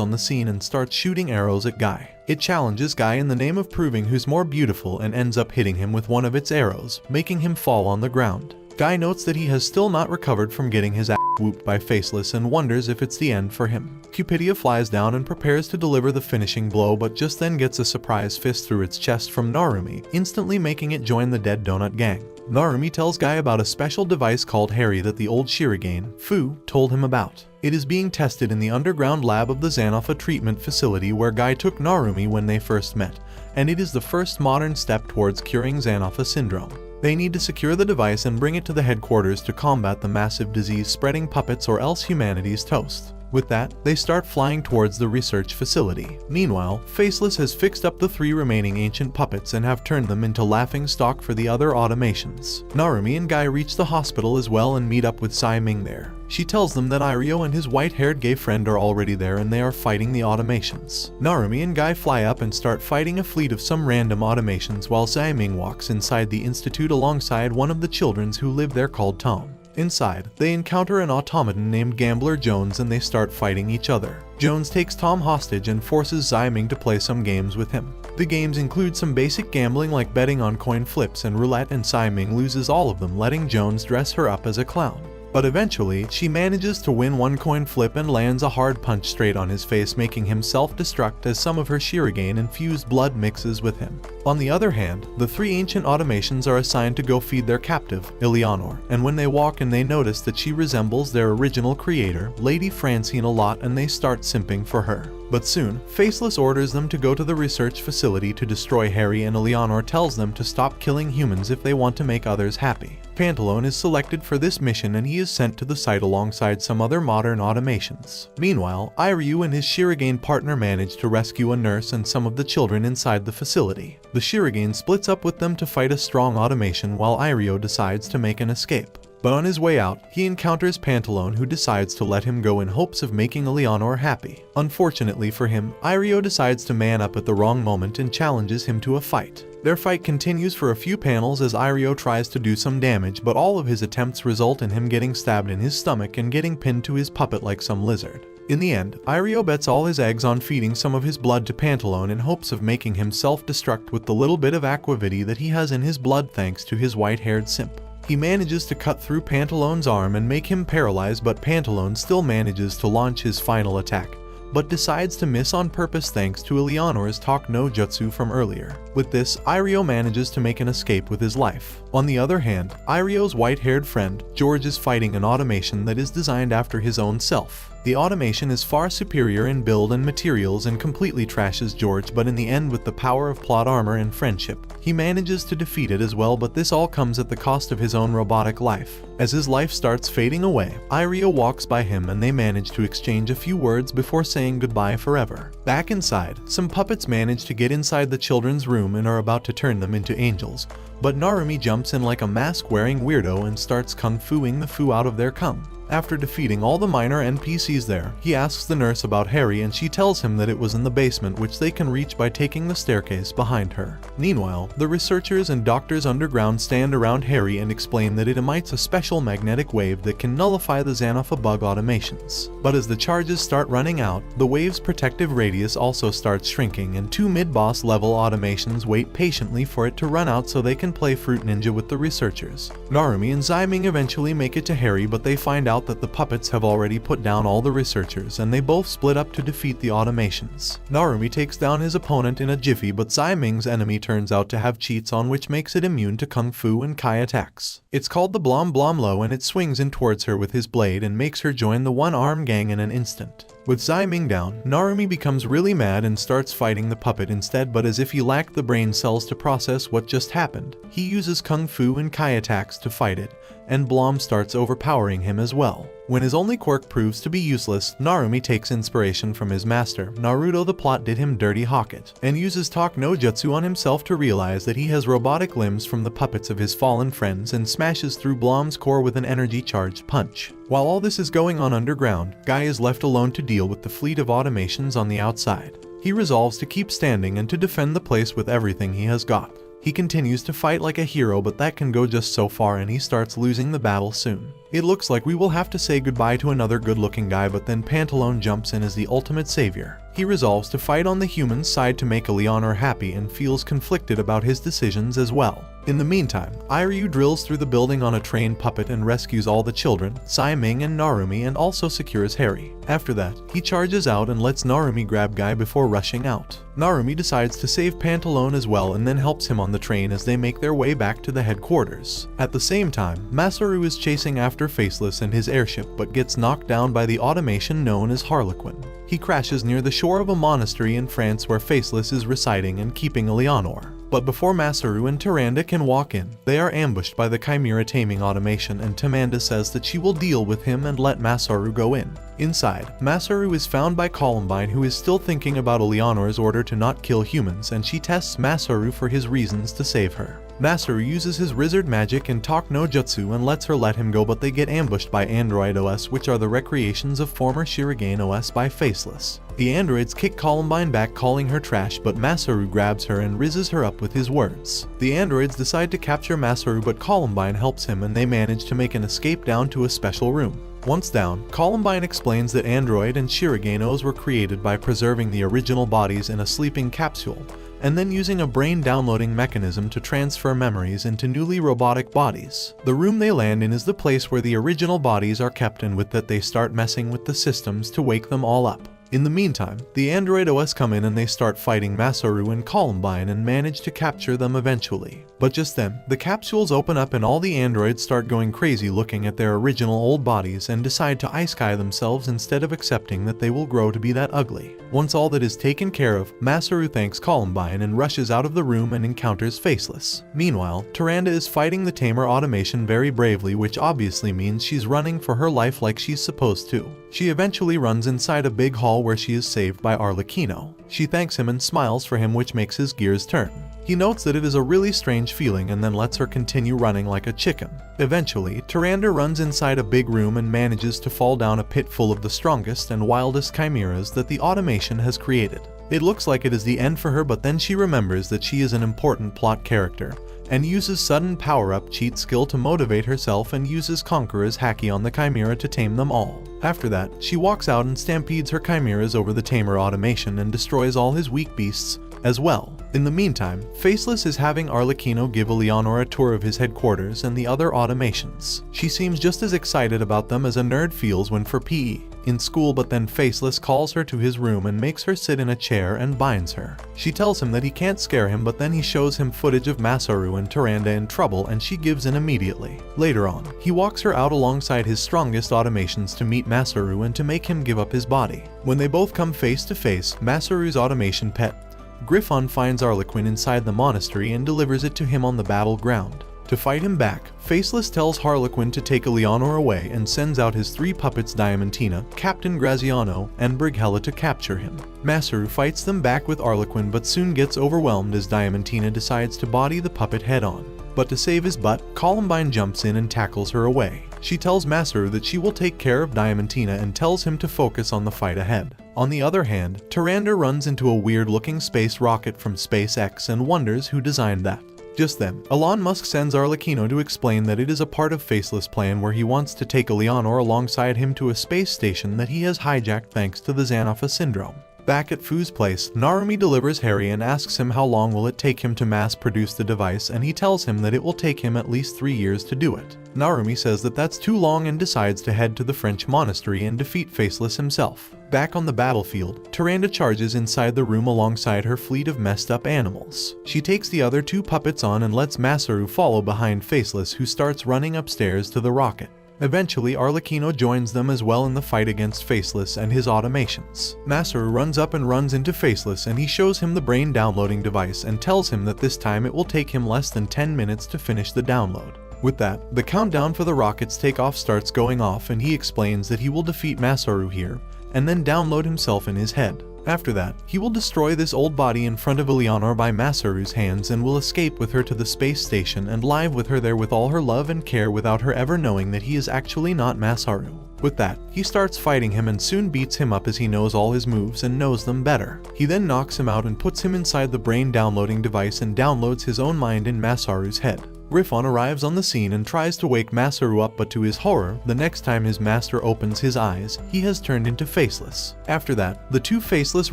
on the scene and starts shooting arrows at Guy. It challenges Guy in the name of proving who's more beautiful and ends up hitting him with one of its arrows, making him fall on the ground. Guy notes that he has still not recovered from getting his ass whooped by Faceless and wonders if it's the end for him. Cupidia flies down and prepares to deliver the finishing blow, but just then gets a surprise fist through its chest from Narumi, instantly making it join the Dead Donut Gang. Narumi tells Guy about a special device called Harry that the old Shirogane, Fu, told him about. It is being tested in the underground lab of the Xanopha treatment facility where Guy took Narumi when they first met, and it is the first modern step towards curing Xanopha syndrome. They need to secure the device and bring it to the headquarters to combat the massive disease-spreading puppets, or else humanity's toast. With that, they start flying towards the research facility. Meanwhile, Faceless has fixed up the 3 remaining ancient puppets and have turned them into laughingstock for the other automations. Narumi and Guy reach the hospital as well and meet up with Sai Ming there. She tells them that Irio and his white-haired gay friend are already there and they are fighting the automations. Narumi and Guy fly up and start fighting a fleet of some random automations while Sai Ming walks inside the institute alongside one of the children who live there called Tom. Inside, they encounter an automaton named Gambler Jones and they start fighting each other. Jones takes Tom hostage and forces Zai Ming to play some games with him. The games include some basic gambling like betting on coin flips and roulette, and Zai Ming loses all of them, letting Jones dress her up as a clown. But eventually, she manages to win one coin flip and lands a hard punch straight on his face, making him self-destruct as some of her Shirogane-infused blood mixes with him. On the other hand, the 3 ancient automations are assigned to go feed their captive, Eleanor, and when they walk in they notice that she resembles their original creator, Lady Francine, a lot, and they start simping for her. But soon, Faceless orders them to go to the research facility to destroy Harry, and Eleanor tells them to stop killing humans if they want to make others happy. Pantalone is selected for this mission and he is sent to the site alongside some other modern automations. Meanwhile, Iryu and his Shirogane partner manage to rescue a nurse and some of the children inside the facility. The Shirogane splits up with them to fight a strong automation while Iryu decides to make an escape. But on his way out, he encounters Pantalone, who decides to let him go in hopes of making Eleanor happy. Unfortunately for him, Iryu decides to man up at the wrong moment and challenges him to a fight. Their fight continues for a few panels as Iryu tries to do some damage, but all of his attempts result in him getting stabbed in his stomach and getting pinned to his puppet like some lizard. In the end, Iryu bets all his eggs on feeding some of his blood to Pantalone in hopes of making him self-destruct with the little bit of aquavity that he has in his blood thanks to his white-haired simp. He manages to cut through Pantalone's arm and make him paralyzed, but Pantalone still manages to launch his final attack, but decides to miss on purpose thanks to Eleanor's talk no jutsu from earlier. With this, Iryu manages to make an escape with his life. On the other hand, Iryu's white-haired friend, George, is fighting an automation that is designed after his own self. The automation is far superior in build and materials and completely trashes George, but in the end, with the power of plot armor and friendship, he manages to defeat it as well, but this all comes at the cost of his own robotic life. As his life starts fading away, Iryu walks by him and they manage to exchange a few words before saying goodbye forever. Back inside, some puppets manage to get inside the children's room and are about to turn them into angels, but Narumi jumps in like a mask-wearing weirdo and starts kung-fuing the foo out of their cum. After defeating all the minor NPCs there, he asks the nurse about Harry and she tells him that it was in the basement, which they can reach by taking the staircase behind her. Meanwhile, the researchers and doctors underground stand around Harry and explain that it emits a special magnetic wave that can nullify the Xanopha bug automations. But as the charges start running out, the wave's protective radius also starts shrinking and 2 mid-boss level automations wait patiently for it to run out so they can play Fruit Ninja with the researchers. Narumi and Zai Ming eventually make it to Harry, but they find out that the puppets have already put down all the researchers and they both split up to defeat the automations. Narumi takes down his opponent in a jiffy, but Zai Ming's enemy turns out to have cheats on, which makes it immune to kung fu and kai attacks. It's called the Blom Blom Low and it swings in towards her with his blade and makes her join the one-arm gang in an instant. With Zai Ming down, Narumi becomes really mad and starts fighting the puppet instead, but as if he lacked the brain cells to process what just happened, he uses kung fu and kai attacks to fight it, and Blom starts overpowering him as well. When his only quirk proves to be useless, Narumi takes inspiration from his master, Naruto the Plot Did Him Dirty Hawkett, and uses Talk no Jutsu on himself to realize that he has robotic limbs from the puppets of his fallen friends and smashes through Blom's core with an energy-charged punch. While all this is going on underground, Guy is left alone to deal with the fleet of automations on the outside. He resolves to keep standing and to defend the place with everything he has got. He continues to fight like a hero, but that can go just so far and he starts losing the battle soon. It looks like we will have to say goodbye to another good-looking guy, but then Pantalone jumps in as the ultimate savior. He resolves to fight on the human side to make Eleanor happy and feels conflicted about his decisions as well. In the meantime, Iryu drills through the building on a trained puppet and rescues all the children, Sai-Ming and Narumi, and also secures Harry. After that, he charges out and lets Narumi grab Guy before rushing out. Narumi decides to save Pantalone as well and then helps him on the train as they make their way back to the headquarters. At the same time, Masaru is chasing after Faceless and his airship but gets knocked down by the automation known as Harlequin. He crashes near the shore of a monastery in France where Faceless is residing and keeping Eleanor. But before Masaru and Tyrande can walk in, they are ambushed by the Chimera taming automation, and Tamanda says that she will deal with him and let Masaru go in. Inside, Masaru is found by Columbine, who is still thinking about Eleanor's order to not kill humans, and she tests Masaru for his reasons to save her. Masaru uses his Wizard magic and Talk no Jutsu and lets her let him go, but they get ambushed by Android OS, which are the recreations of former Shuriken OS by Faceless. The androids kick Columbine back, calling her trash, but Masaru grabs her and rizzes her up with his words. The androids decide to capture Masaru, but Columbine helps him and they manage to make an escape down to a special room. Once down, Columbine explains that Android and Shurigenos were created by preserving the original bodies in a sleeping capsule, and then using a brain downloading mechanism to transfer memories into newly robotic bodies. The room they land in is the place where the original bodies are kept, and with that they start messing with the systems to wake them all up. In the meantime, the Android OS come in and they start fighting Masaru and Columbine and manage to capture them eventually. But just then, the capsules open up and all the androids start going crazy looking at their original old bodies and decide to ice-sky themselves instead of accepting that they will grow to be that ugly. Once all that is taken care of, Masaru thanks Columbine and rushes out of the room and encounters Faceless. Meanwhile, Tyrande is fighting the Tamer automation very bravely, which obviously means she's running for her life like she's supposed to. She eventually runs inside a big hall where she is saved by Arlecchino. She thanks him and smiles for him, which makes his gears turn. He notes that it is a really strange feeling and then lets her continue running like a chicken. Eventually, Tyrande runs inside a big room and manages to fall down a pit full of the strongest and wildest chimeras that the automation has created. It looks like it is the end for her, but then she remembers that she is an important plot character and uses sudden power-up cheat skill to motivate herself and uses Conqueror's Haki on the Chimera to tame them all. After that, she walks out and stampedes her chimeras over the Tamer automation and destroys all his weak beasts as well. In the meantime, Faceless is having Arlecchino give Eleanor a tour of his headquarters and the other automations. She seems just as excited about them as a nerd feels when for PE in school, but then Faceless calls her to his room and makes her sit in a chair and binds her. She tells him that he can't scare him, but then he shows him footage of Masaru and Tyrande in trouble and she gives in immediately. Later on, he walks her out alongside his strongest automations to meet Masaru and to make him give up his body. When they both come face to face, Masaru's automation pet Griffon finds Arlequin inside the monastery and delivers it to him on the battleground. To fight him back, Faceless tells Harlequin to take Eleanor away and sends out his 3 puppets Diamantina, Captain Graziano, and Brighella to capture him. Masaru fights them back with Arlequin but soon gets overwhelmed as Diamantina decides to body the puppet head-on. But to save his butt, Columbine jumps in and tackles her away. She tells Masaru that she will take care of Diamantina and tells him to focus on the fight ahead. On the other hand, Tyrande runs into a weird-looking space rocket from SpaceX and wonders who designed that. Just then, Elon Musk sends Arlecchino to explain that it is a part of Faceless' plan where he wants to take Eleanor alongside him to a space station that he has hijacked thanks to the Xanopha syndrome. Back at Fu's place, Narumi delivers Harry and asks him how long will it take him to mass-produce the device, and he tells him that it will take him at least 3 years to do it. Narumi says that that's too long and decides to head to the French monastery and defeat Faceless himself. Back on the battlefield, Tyrande charges inside the room alongside her fleet of messed up animals. She takes the other 2 puppets on and lets Masaru follow behind Faceless, who starts running upstairs to the rocket. Eventually, Arlecchino joins them as well in the fight against Faceless and his automations. Masaru runs up and runs into Faceless and he shows him the brain downloading device and tells him that this time it will take him less than 10 minutes to finish the download. With that, the countdown for the rocket's takeoff starts going off and he explains that he will defeat Masaru here and then download himself in his head. After that, he will destroy this old body in front of Eleanor by Masaru's hands and will escape with her to the space station and live with her there with all her love and care without her ever knowing that he is actually not Masaru. With that, he starts fighting him and soon beats him up as he knows all his moves and knows them better. He then knocks him out and puts him inside the brain downloading device and downloads his own mind in Masaru's head. Griffon arrives on the scene and tries to wake Masaru up, but to his horror, the next time his master opens his eyes, he has turned into Faceless. After that, the two Faceless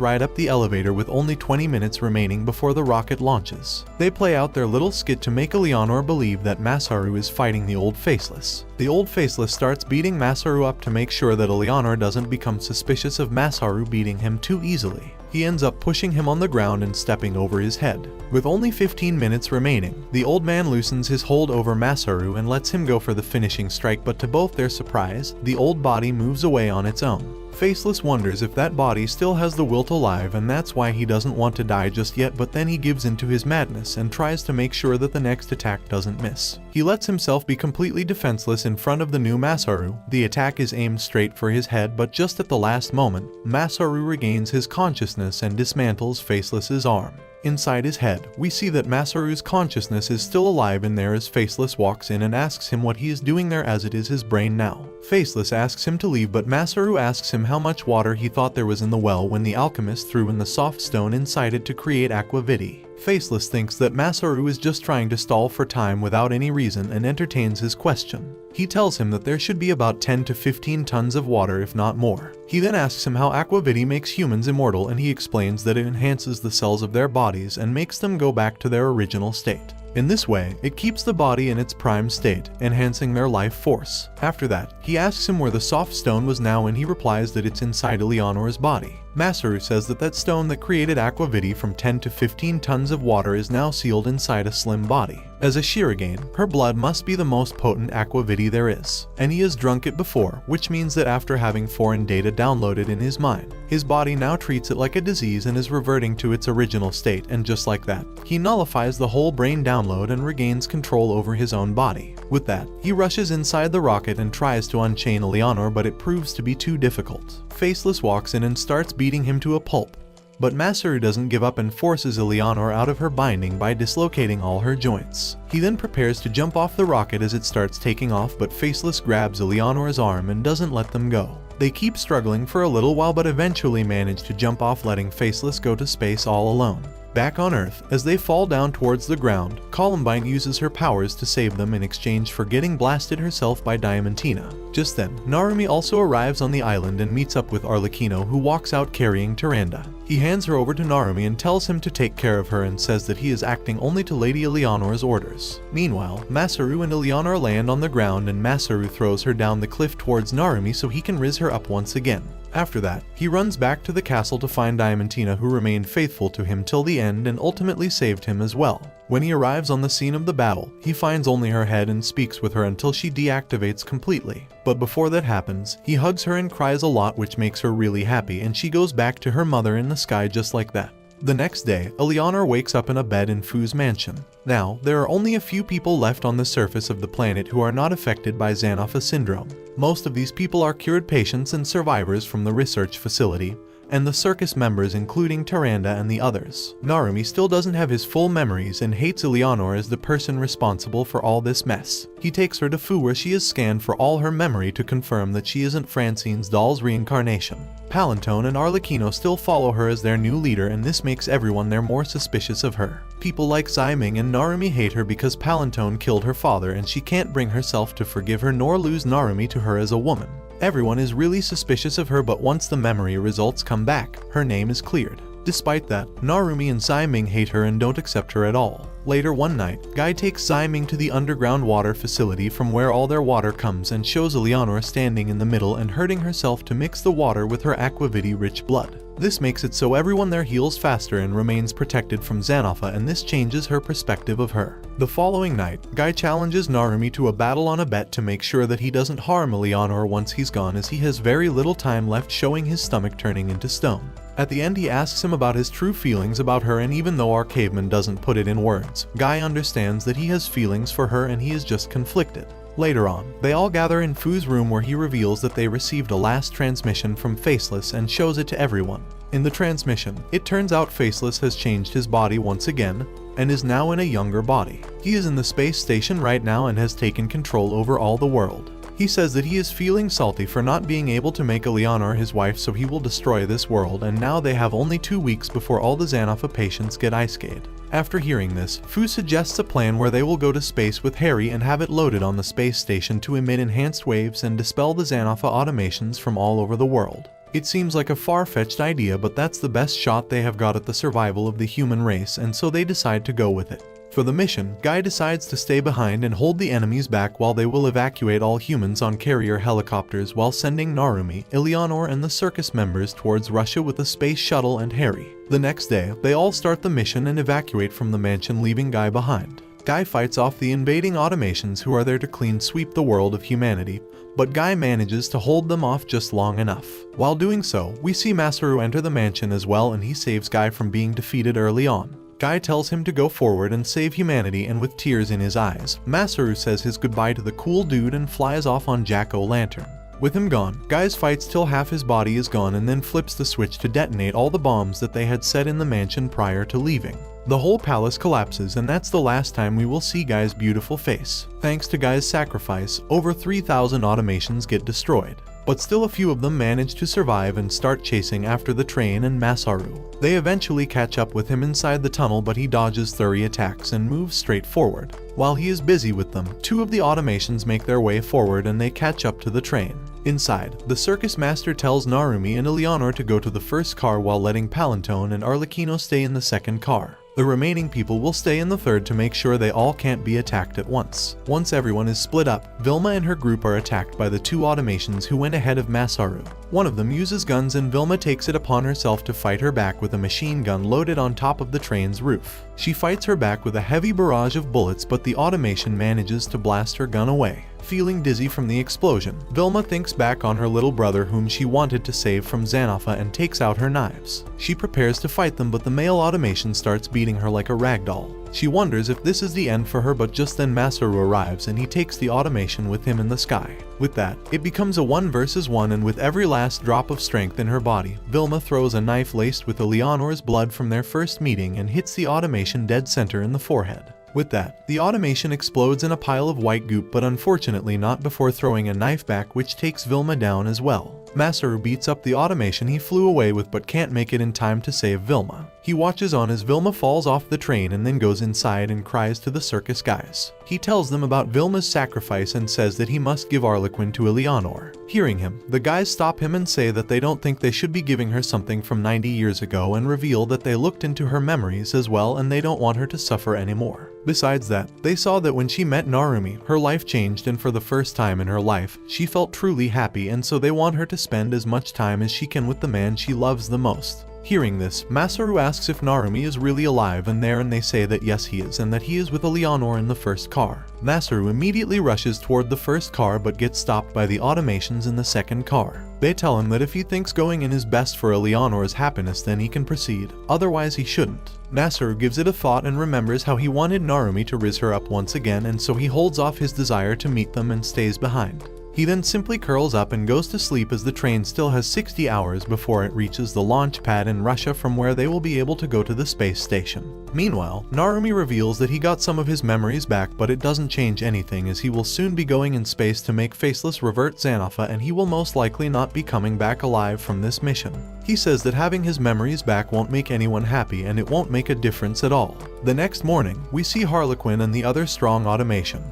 ride up the elevator with only 20 minutes remaining before the rocket launches. They play out their little skit to make Eleanor believe that Masaru is fighting the old Faceless. The old Faceless starts beating Masaru up to make sure that Eleanor doesn't become suspicious of Masaru beating him too easily. He ends up pushing him on the ground and stepping over his head. With only 15 minutes remaining, the old man loosens his hold over Masaru and lets him go for the finishing strike, but to both their surprise, the old body moves away on its own. Faceless wonders if that body still has the will to live, and that's why he doesn't want to die just yet, but then he gives into his madness and tries to make sure that the next attack doesn't miss. He lets himself be completely defenseless in front of the new Masaru. The attack is aimed straight for his head, but just at the last moment, Masaru regains his consciousness and dismantles Faceless's arm. Inside his head, we see that Masaru's consciousness is still alive in there as Faceless walks in and asks him what he is doing there, as it is his brain now. Faceless asks him to leave, but Masaru asks him how much water he thought there was in the well when the alchemist threw in the soft stone inside it to create aqua vitae. Faceless thinks that Masaru is just trying to stall for time without any reason and entertains his question. He tells him that there should be about 10 to 15 tons of water, if not more. He then asks him how aqua vitae makes humans immortal, and he explains that it enhances the cells of their bodies and makes them go back to their original state. In this way, it keeps the body in its prime state, enhancing their life force. After that, he asks him where the soft stone was now, and he replies that it's inside Eleanor's body. Masaru says that that stone that created aqua vitae from 10 to 15 tons of water is now sealed inside a slim body. As a Shirogane, her blood must be the most potent aqua vitae there is, and he has drunk it before, which means that after having foreign data downloaded in his mind, his body now treats it like a disease and is reverting to its original state, and just like that, he nullifies the whole brain download and regains control over his own body. With that, he rushes inside the rocket and tries to unchain Eleanor, but it proves to be too difficult. Faceless walks in and starts beating him to a pulp, but Masaru doesn't give up and forces Eleanor out of her binding by dislocating all her joints. He then prepares to jump off the rocket as it starts taking off, but Faceless grabs Eleanor's arm and doesn't let them go. They keep struggling for a little while, but eventually manage to jump off, letting Faceless go to space all alone. Back on Earth, as they fall down towards the ground, Columbine uses her powers to save them in exchange for getting blasted herself by Diamantina. Just then, Narumi also arrives on the island and meets up with Arlecchino, who walks out carrying Tyrande. He hands her over to Narumi and tells him to take care of her and says that he is acting only to Lady Eleanor's orders. Meanwhile, Masaru and Eleanor land on the ground and Masaru throws her down the cliff towards Narumi so he can riz her up once again. After that, he runs back to the castle to find Diamantina, who remained faithful to him till the end and ultimately saved him as well. When he arrives on the scene of the battle, he finds only her head and speaks with her until she deactivates completely. But before that happens, he hugs her and cries a lot, which makes her really happy, and she goes back to her mother in the sky just like that. The next day, Eleanor wakes up in a bed in Fu's mansion. Now, there are only a few people left on the surface of the planet who are not affected by Xanopha syndrome. Most of these people are cured patients and survivors from the research facility, and the circus members, including Tyrande and the others. Narumi still doesn't have his full memories and hates Eleanor as the person responsible for all this mess. He takes her to Fu, where she is scanned for all her memory to confirm that she isn't Francine's doll's reincarnation. Palantone and Arlecchino still follow her as their new leader, and this makes everyone there more suspicious of her. People like Ximing and Narumi hate her because Palantone killed her father and she can't bring herself to forgive her nor lose Narumi to her as a woman. Everyone is really suspicious of her, but once the memory results come back, her name is cleared. Despite that, Narumi and Ximing hate her and don't accept her at all. Later one night, Guy takes Ximing to the underground water facility from where all their water comes and shows Eleanor standing in the middle and hurting herself to mix the water with her aqua vitae rich blood. This makes it so everyone there heals faster and remains protected from Xanopha, and this changes her perspective of her. The following night, Guy challenges Narumi to a battle on a bet to make sure that he doesn't harm Eleanor once he's gone, as he has very little time left, showing his stomach turning into stone. At the end, he asks him about his true feelings about her, and even though our caveman doesn't put it in words, Guy understands that he has feelings for her and he is just conflicted. Later on, they all gather in Fu's room, where he reveals that they received a last transmission from Faceless and shows it to everyone. In the transmission, it turns out Faceless has changed his body once again and is now in a younger body. He is in the space station right now and has taken control over all the world. He says that he is feeling salty for not being able to make Eleanor his wife, so he will destroy this world, and now they have only 2 weeks before all the Xanopha patients get iced. After hearing this, Fu suggests a plan where they will go to space with Harry and have it loaded on the space station to emit enhanced waves and dispel the Xanopha automations from all over the world. It seems like a far-fetched idea, but that's the best shot they have got at the survival of the human race, and so they decide to go with it. For the mission, Guy decides to stay behind and hold the enemies back while they will evacuate all humans on carrier helicopters while sending Narumi, Eleanor, and the circus members towards Russia with a space shuttle and Harry. The next day, they all start the mission and evacuate from the mansion, leaving Guy behind. Guy fights off the invading automations who are there to clean sweep the world of humanity, but Guy manages to hold them off just long enough. While doing so, we see Masaru enter the mansion as well, and he saves Guy from being defeated early on. Guy tells him to go forward and save humanity, and with tears in his eyes, Masaru says his goodbye to the cool dude and flies off on Jack-o'-lantern. With him gone, Guy fights till half his body is gone and then flips the switch to detonate all the bombs that they had set in the mansion prior to leaving. The whole palace collapses, and that's the last time we will see Guy's beautiful face. Thanks to Guy's sacrifice, over 3,000 automations get destroyed. But still a few of them manage to survive and start chasing after the train and Masaru. They eventually catch up with him inside the tunnel, but he dodges 30 attacks and moves straight forward. While he is busy with them, 2 of the automations make their way forward and they catch up to the train. Inside, the circus master tells Narumi and Eleanor to go to the first car while letting Palantone and Arlecchino stay in the second car. The remaining people will stay in the third to make sure they all can't be attacked at once. Once everyone is split up, Vilma and her group are attacked by the 2 automations who went ahead of Masaru. One of them uses guns and Vilma takes it upon herself to fight her back with a machine gun loaded on top of the train's roof. She fights her back with a heavy barrage of bullets, but the automation manages to blast her gun away. Feeling dizzy from the explosion, Vilma thinks back on her little brother whom she wanted to save from Xanopha and takes out her knives. She prepares to fight them, but the male automation starts beating her like a ragdoll. She wonders if this is the end for her, but just then Masaru arrives and he takes the automation with him in the sky. With that, it becomes a 1 versus 1, and with every last drop of strength in her body, Vilma throws a knife laced with Eleanor's blood from their first meeting and hits the automation dead center in the forehead. With that, the automation explodes in a pile of white goop, but unfortunately not before throwing a knife back, which takes Vilma down as well. Masaru beats up the automation he flew away with but can't make it in time to save Vilma. He watches on as Vilma falls off the train and then goes inside and cries to the circus guys. He tells them about Vilma's sacrifice and says that he must give Arlequin to Eleanor. Hearing him, the guys stop him and say that they don't think they should be giving her something from 90 years ago, and reveal that they looked into her memories as well and they don't want her to suffer anymore. Besides that, they saw that when she met Narumi, her life changed, and for the first time in her life, she felt truly happy, and so they want her to spend as much time as she can with the man she loves the most. Hearing this, Masaru asks if Narumi is really alive and they say that yes he is, and that he is with Eleanor in the first car. Masaru immediately rushes toward the first car but gets stopped by the automations in the second car. They tell him that if he thinks going in is best for Eleanor's happiness, then he can proceed, otherwise he shouldn't. Masaru gives it a thought and remembers how he wanted Narumi to raise her up once again, and so he holds off his desire to meet them and stays behind. He then simply curls up and goes to sleep, as the train still has 60 hours before it reaches the launch pad in Russia, from where they will be able to go to the space station. Meanwhile, Narumi reveals that he got some of his memories back, but it doesn't change anything, as he will soon be going in space to make Faceless revert Xanopha, and he will most likely not be coming back alive from this mission. He says that having his memories back won't make anyone happy, and it won't make a difference at all. The next morning, we see Harlequin and the other strong automation,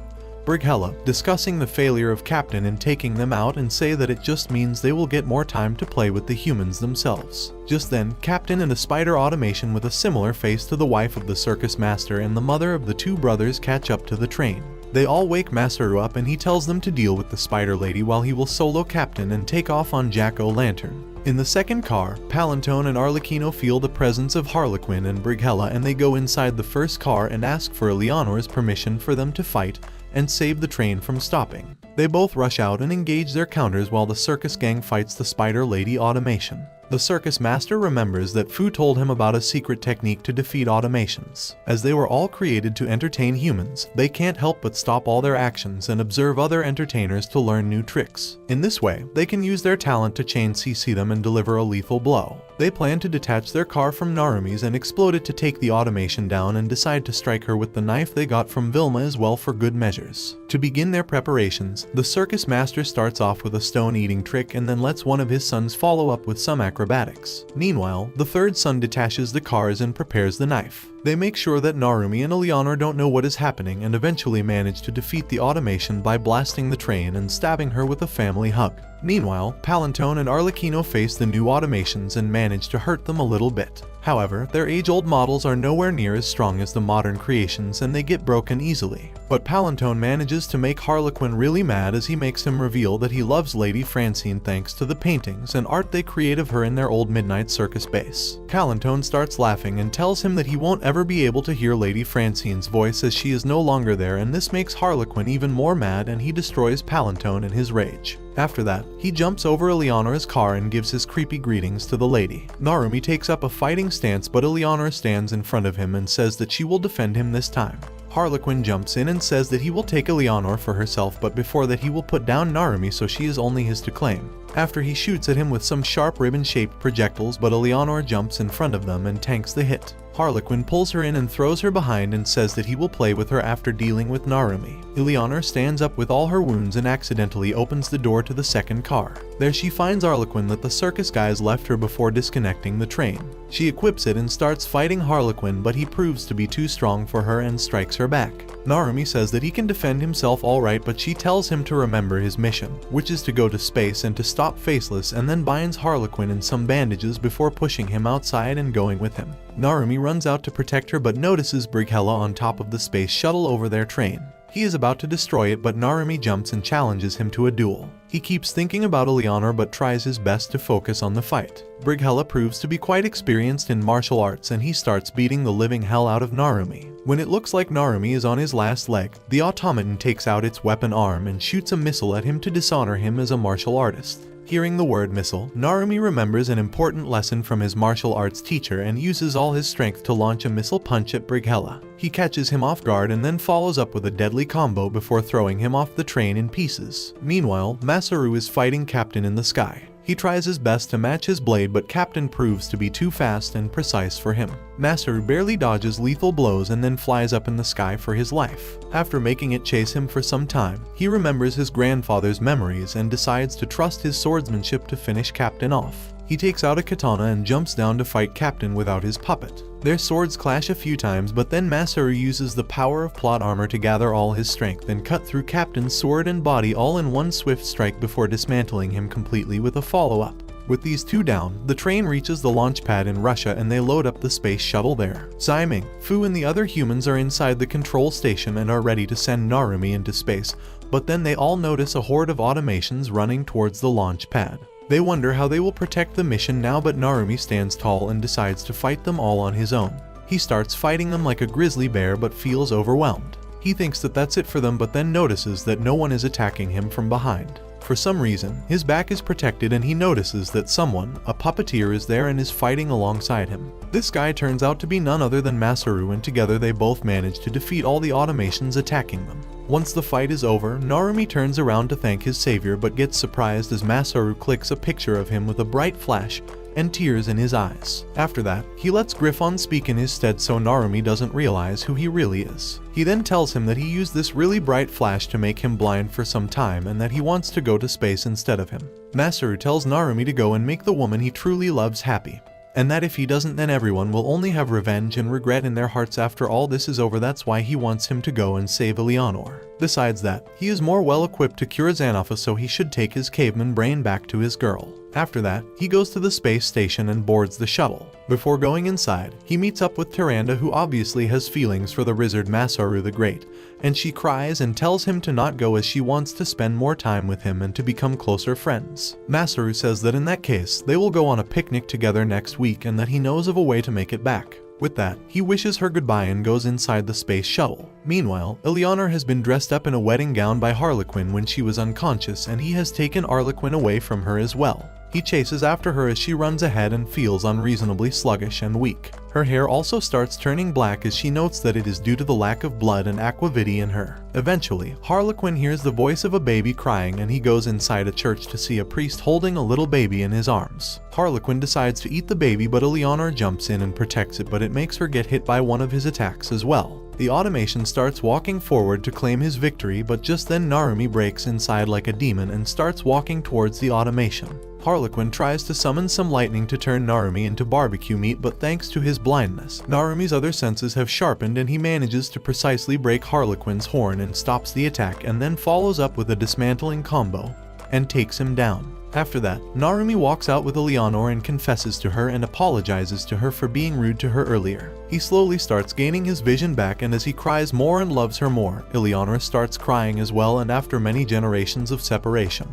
Brighella, discussing the failure of Captain in taking them out, and say that it just means they will get more time to play with the humans themselves. Just then, Captain and a spider automation with a similar face to the wife of the circus master and the mother of the 2 brothers catch up to the train. They all wake Masaru up and he tells them to deal with the spider lady while he will solo Captain and take off on Jack-o'-lantern. In the second car, Palantone and Arlecchino feel the presence of Harlequin and Brighella, and they go inside the first car and ask for Eleanor's permission for them to fight and save the train from stopping. They both rush out and engage their counters while the circus gang fights the spider lady automation. The circus master remembers that Fu told him about a secret technique to defeat automations. As they were all created to entertain humans, they can't help but stop all their actions and observe other entertainers to learn new tricks. In this way, they can use their talent to chain CC them and deliver a lethal blow. They plan to detach their car from Narumi's and explode it to take the automation down, and decide to strike her with the knife they got from Vilma as well for good measures. To begin their preparations, the circus master starts off with a stone-eating trick and then lets one of his sons follow up with some acrobatics. Meanwhile, the third son detaches the cars and prepares the knife. They make sure that Narumi and Eleanor don't know what is happening and eventually manage to defeat the automation by blasting the train and stabbing her with a family hug. Meanwhile, Palantone and Arlecchino face the new automations and manage to hurt them a little bit. However, their age-old models are nowhere near as strong as the modern creations and they get broken easily. But Palantone manages to make Harlequin really mad as he makes him reveal that he loves Lady Francine thanks to the paintings and art they create of her in their old Midnight Circus base. Palantone starts laughing and tells him that he won't ever be able to hear Lady Francine's voice as she is no longer there, and this makes Harlequin even more mad and he destroys Palantone in his rage. After that, he jumps over Eleanor's car and gives his creepy greetings to the lady. Narumi takes up a fighting stance, but Eleanor stands in front of him and says that she will defend him this time. Harlequin jumps in and says that he will take Eleanor for herself, but before that he will put down Narumi so she is only his to claim. After he shoots at him with some sharp ribbon-shaped projectiles, but Eleanor jumps in front of them and tanks the hit. Harlequin pulls her in and throws her behind and says that he will play with her after dealing with Narumi. Eleanor stands up with all her wounds and accidentally opens the door to the second car. There she finds Harlequin that the circus guys left her before disconnecting the train. She equips it and starts fighting Harlequin, but he proves to be too strong for her and strikes her back. Narumi says that he can defend himself alright, but she tells him to remember his mission, which is to go to space and to stop Faceless, and then binds Harlequin in some bandages before pushing him outside and going with him. Narumi runs out to protect her but notices Brighella on top of the space shuttle over their train. He is about to destroy it, but Narumi jumps and challenges him to a duel. He keeps thinking about Eleanor but tries his best to focus on the fight. Brighella proves to be quite experienced in martial arts and he starts beating the living hell out of Narumi. When it looks like Narumi is on his last leg, the automaton takes out its weapon arm and shoots a missile at him to dishonor him as a martial artist. Hearing the word missile, Narumi remembers an important lesson from his martial arts teacher and uses all his strength to launch a missile punch at Brighella. He catches him off guard and then follows up with a deadly combo before throwing him off the train in pieces. Meanwhile, Masaru is fighting Captain in the sky. He tries his best to match his blade, but Captain proves to be too fast and precise for him. Masaru barely dodges lethal blows and then flies up in the sky for his life. After making it chase him for some time, he remembers his grandfather's memories and decides to trust his swordsmanship to finish Captain off. He takes out a katana and jumps down to fight Captain without his puppet. Their swords clash a few times, but then Masaru uses the power of plot armor to gather all his strength and cut through Captain's sword and body all in one swift strike before dismantling him completely with a follow-up. With these two down, the train reaches the launch pad in Russia and they load up the space shuttle there. Ximing, Fu and the other humans are inside the control station and are ready to send Narumi into space, but then they all notice a horde of automations running towards the launch pad. They wonder how they will protect the mission now, but Narumi stands tall and decides to fight them all on his own. He starts fighting them like a grizzly bear but feels overwhelmed. He thinks that that's it for them, but then notices that no one is attacking him from behind. For some reason, his back is protected and he notices that someone, a puppeteer, is there and is fighting alongside him. This guy turns out to be none other than Masaru, and together they both manage to defeat all the automations attacking them. Once the fight is over, Narumi turns around to thank his savior but gets surprised as Masaru clicks a picture of him with a bright flash and tears in his eyes. After that, he lets Griffon speak in his stead so Narumi doesn't realize who he really is. He then tells him that he used this really bright flash to make him blind for some time and that he wants to go to space instead of him. Masaru tells Narumi to go and make the woman he truly loves happy, and that if he doesn't then everyone will only have revenge and regret in their hearts after all this is over. That's why he wants him to go and save Eleanor. Besides that, he is more well equipped to cure Xanopha, so he should take his caveman brain back to his girl. After that, he goes to the space station and boards the shuttle. Before going inside, he meets up with Tyrande, who obviously has feelings for the wizard Masaru the Great, and she cries and tells him to not go as she wants to spend more time with him and to become closer friends. Masaru says that in that case, they will go on a picnic together next week and that he knows of a way to make it back. With that, he wishes her goodbye and goes inside the space shuttle. Meanwhile, Eleanor has been dressed up in a wedding gown by Harlequin when she was unconscious, and he has taken Harlequin away from her as well. He chases after her as she runs ahead and feels unreasonably sluggish and weak. Her hair also starts turning black as she notes that it is due to the lack of blood and aquavitae in her. Eventually, Harlequin hears the voice of a baby crying and he goes inside a church to see a priest holding a little baby in his arms. Harlequin decides to eat the baby, but Eleanor jumps in and protects it, but it makes her get hit by one of his attacks as well. The automation starts walking forward to claim his victory, but just then Narumi breaks inside like a demon and starts walking towards the automation. Harlequin tries to summon some lightning to turn Narumi into barbecue meat, but thanks to his blindness, Narumi's other senses have sharpened and he manages to precisely break Harlequin's horn and stops the attack, and then follows up with a dismantling combo and takes him down. After that, Narumi walks out with Eleanor and confesses to her and apologizes to her for being rude to her earlier. He slowly starts gaining his vision back, and as he cries more and loves her more, Eleanor starts crying as well, and after many generations of separation,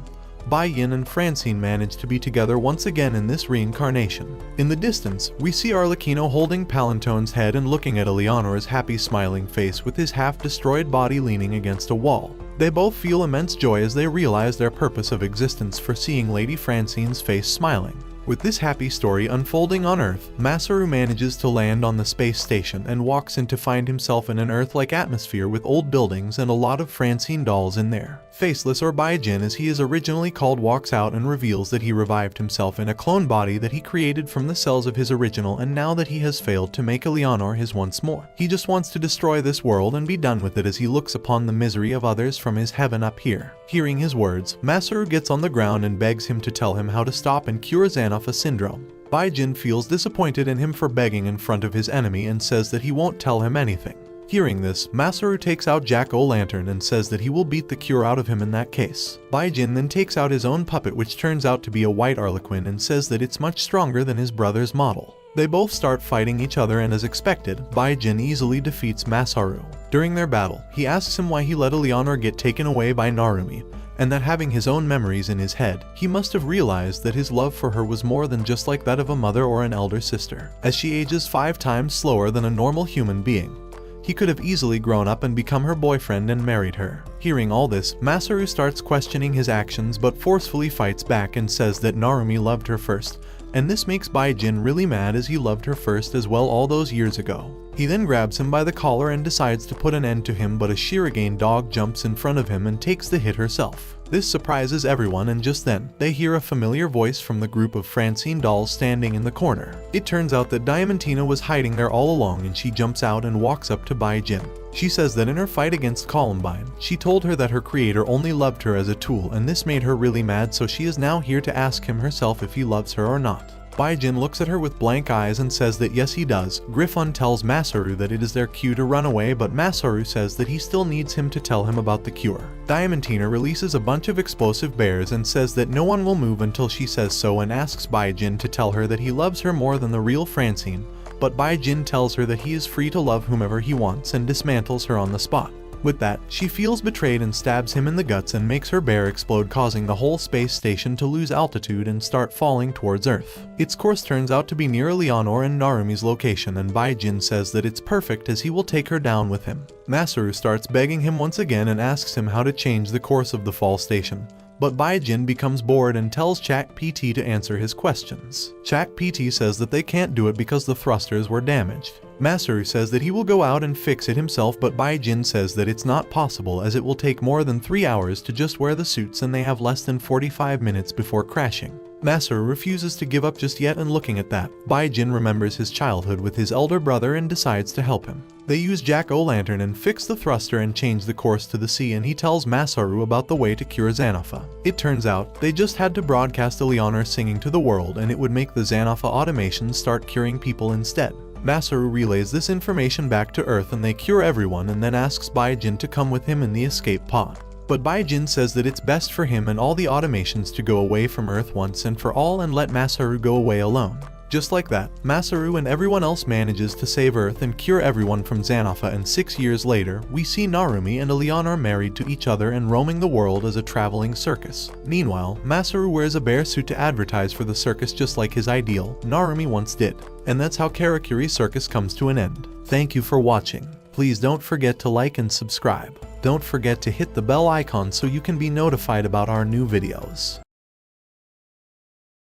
Bai-Yin and Francine manage to be together once again in this reincarnation. In the distance, we see Arlecchino holding Palantone's head and looking at Eleanor's happy smiling face with his half-destroyed body leaning against a wall. They both feel immense joy as they realize their purpose of existence for seeing Lady Francine's face smiling. With this happy story unfolding on Earth, Masaru manages to land on the space station and walks in to find himself in an Earth-like atmosphere with old buildings and a lot of Francine dolls in there. Faceless, or Bai-Jin as he is originally called, walks out and reveals that he revived himself in a clone body that he created from the cells of his original, and now that he has failed to make Eleanor his once more, he just wants to destroy this world and be done with it as he looks upon the misery of others from his heaven up here. Hearing his words, Masaru gets on the ground and begs him to tell him how to stop and cure Xanopha syndrome. Bai-Jin feels disappointed in him for begging in front of his enemy and says that he won't tell him anything. Hearing this, Masaru takes out Jack-o'-lantern and says that he will beat the cure out of him in that case. Bai-Jin then takes out his own puppet, which turns out to be a white Harlequin, and says that it's much stronger than his brother's model. They both start fighting each other, and as expected, Bai-Jin easily defeats Masaru. During their battle, he asks him why he let Eleanor get taken away by Narumi, and that having his own memories in his head, he must have realized that his love for her was more than just like that of a mother or an elder sister. As she ages 5 times slower than a normal human being, he could have easily grown up and become her boyfriend and married her. Hearing all this, Masaru starts questioning his actions but forcefully fights back and says that Narumi loved her first, and this makes Bai-Jin really mad as he loved her first as well all those years ago. He then grabs him by the collar and decides to put an end to him, but a Shirogane dog jumps in front of him and takes the hit herself. This surprises everyone, and just then, they hear a familiar voice from the group of Francine dolls standing in the corner. It turns out that Diamantina was hiding there all along, and she jumps out and walks up to Bai-Jin. She says that in her fight against Columbine, she told her that her creator only loved her as a tool, and this made her really mad, so she is now here to ask him herself if he loves her or not. Bai-Jin looks at her with blank eyes and says that yes he does. Griffon tells Masaru that it is their cue to run away, but Masaru says that he still needs him to tell him about the cure. Diamantina releases a bunch of explosive bears and says that no one will move until she says so, and asks Bai-Jin to tell her that he loves her more than the real Francine, but Bai-Jin tells her that he is free to love whomever he wants and dismantles her on the spot. With that, she feels betrayed and stabs him in the guts and makes her bear explode, causing the whole space station to lose altitude and start falling towards Earth. Its course turns out to be near Eleanor and Narumi's location, and Bai-Jin says that it's perfect as he will take her down with him. Masaru starts begging him once again and asks him how to change the course of the fall station, but Bai-Jin becomes bored and tells Chak-PT to answer his questions. Chak-PT says that they can't do it because the thrusters were damaged. Masaru says that he will go out and fix it himself, but Bai-Jin says that it's not possible as it will take more than 3 hours to just wear the suits and they have less than 45 minutes before crashing. Masaru refuses to give up just yet, and looking at that, Bai-Jin remembers his childhood with his elder brother and decides to help him. They use Jack-o'-lantern and fix the thruster and change the course to the sea, and he tells Masaru about the way to cure Xanopha. It turns out, they just had to broadcast Eleanor singing to the world and it would make the Xanopha automation start curing people instead. Masaru relays this information back to Earth and they cure everyone, and then asks Bai-Jin to come with him in the escape pod. But Bai-Jin says that it's best for him and all the automations to go away from Earth once and for all and let Masaru go away alone. Just like that, Masaru and everyone else manages to save Earth and cure everyone from Xanopha, and 6 years later, we see Narumi and Eleanor married to each other and roaming the world as a traveling circus. Meanwhile, Masaru wears a bear suit to advertise for the circus just like his ideal, Narumi once did. And that's how Karakuri Circus comes to an end. Thank you for watching. Please don't forget to like and subscribe. Don't forget to hit the bell icon so you can be notified about our new videos.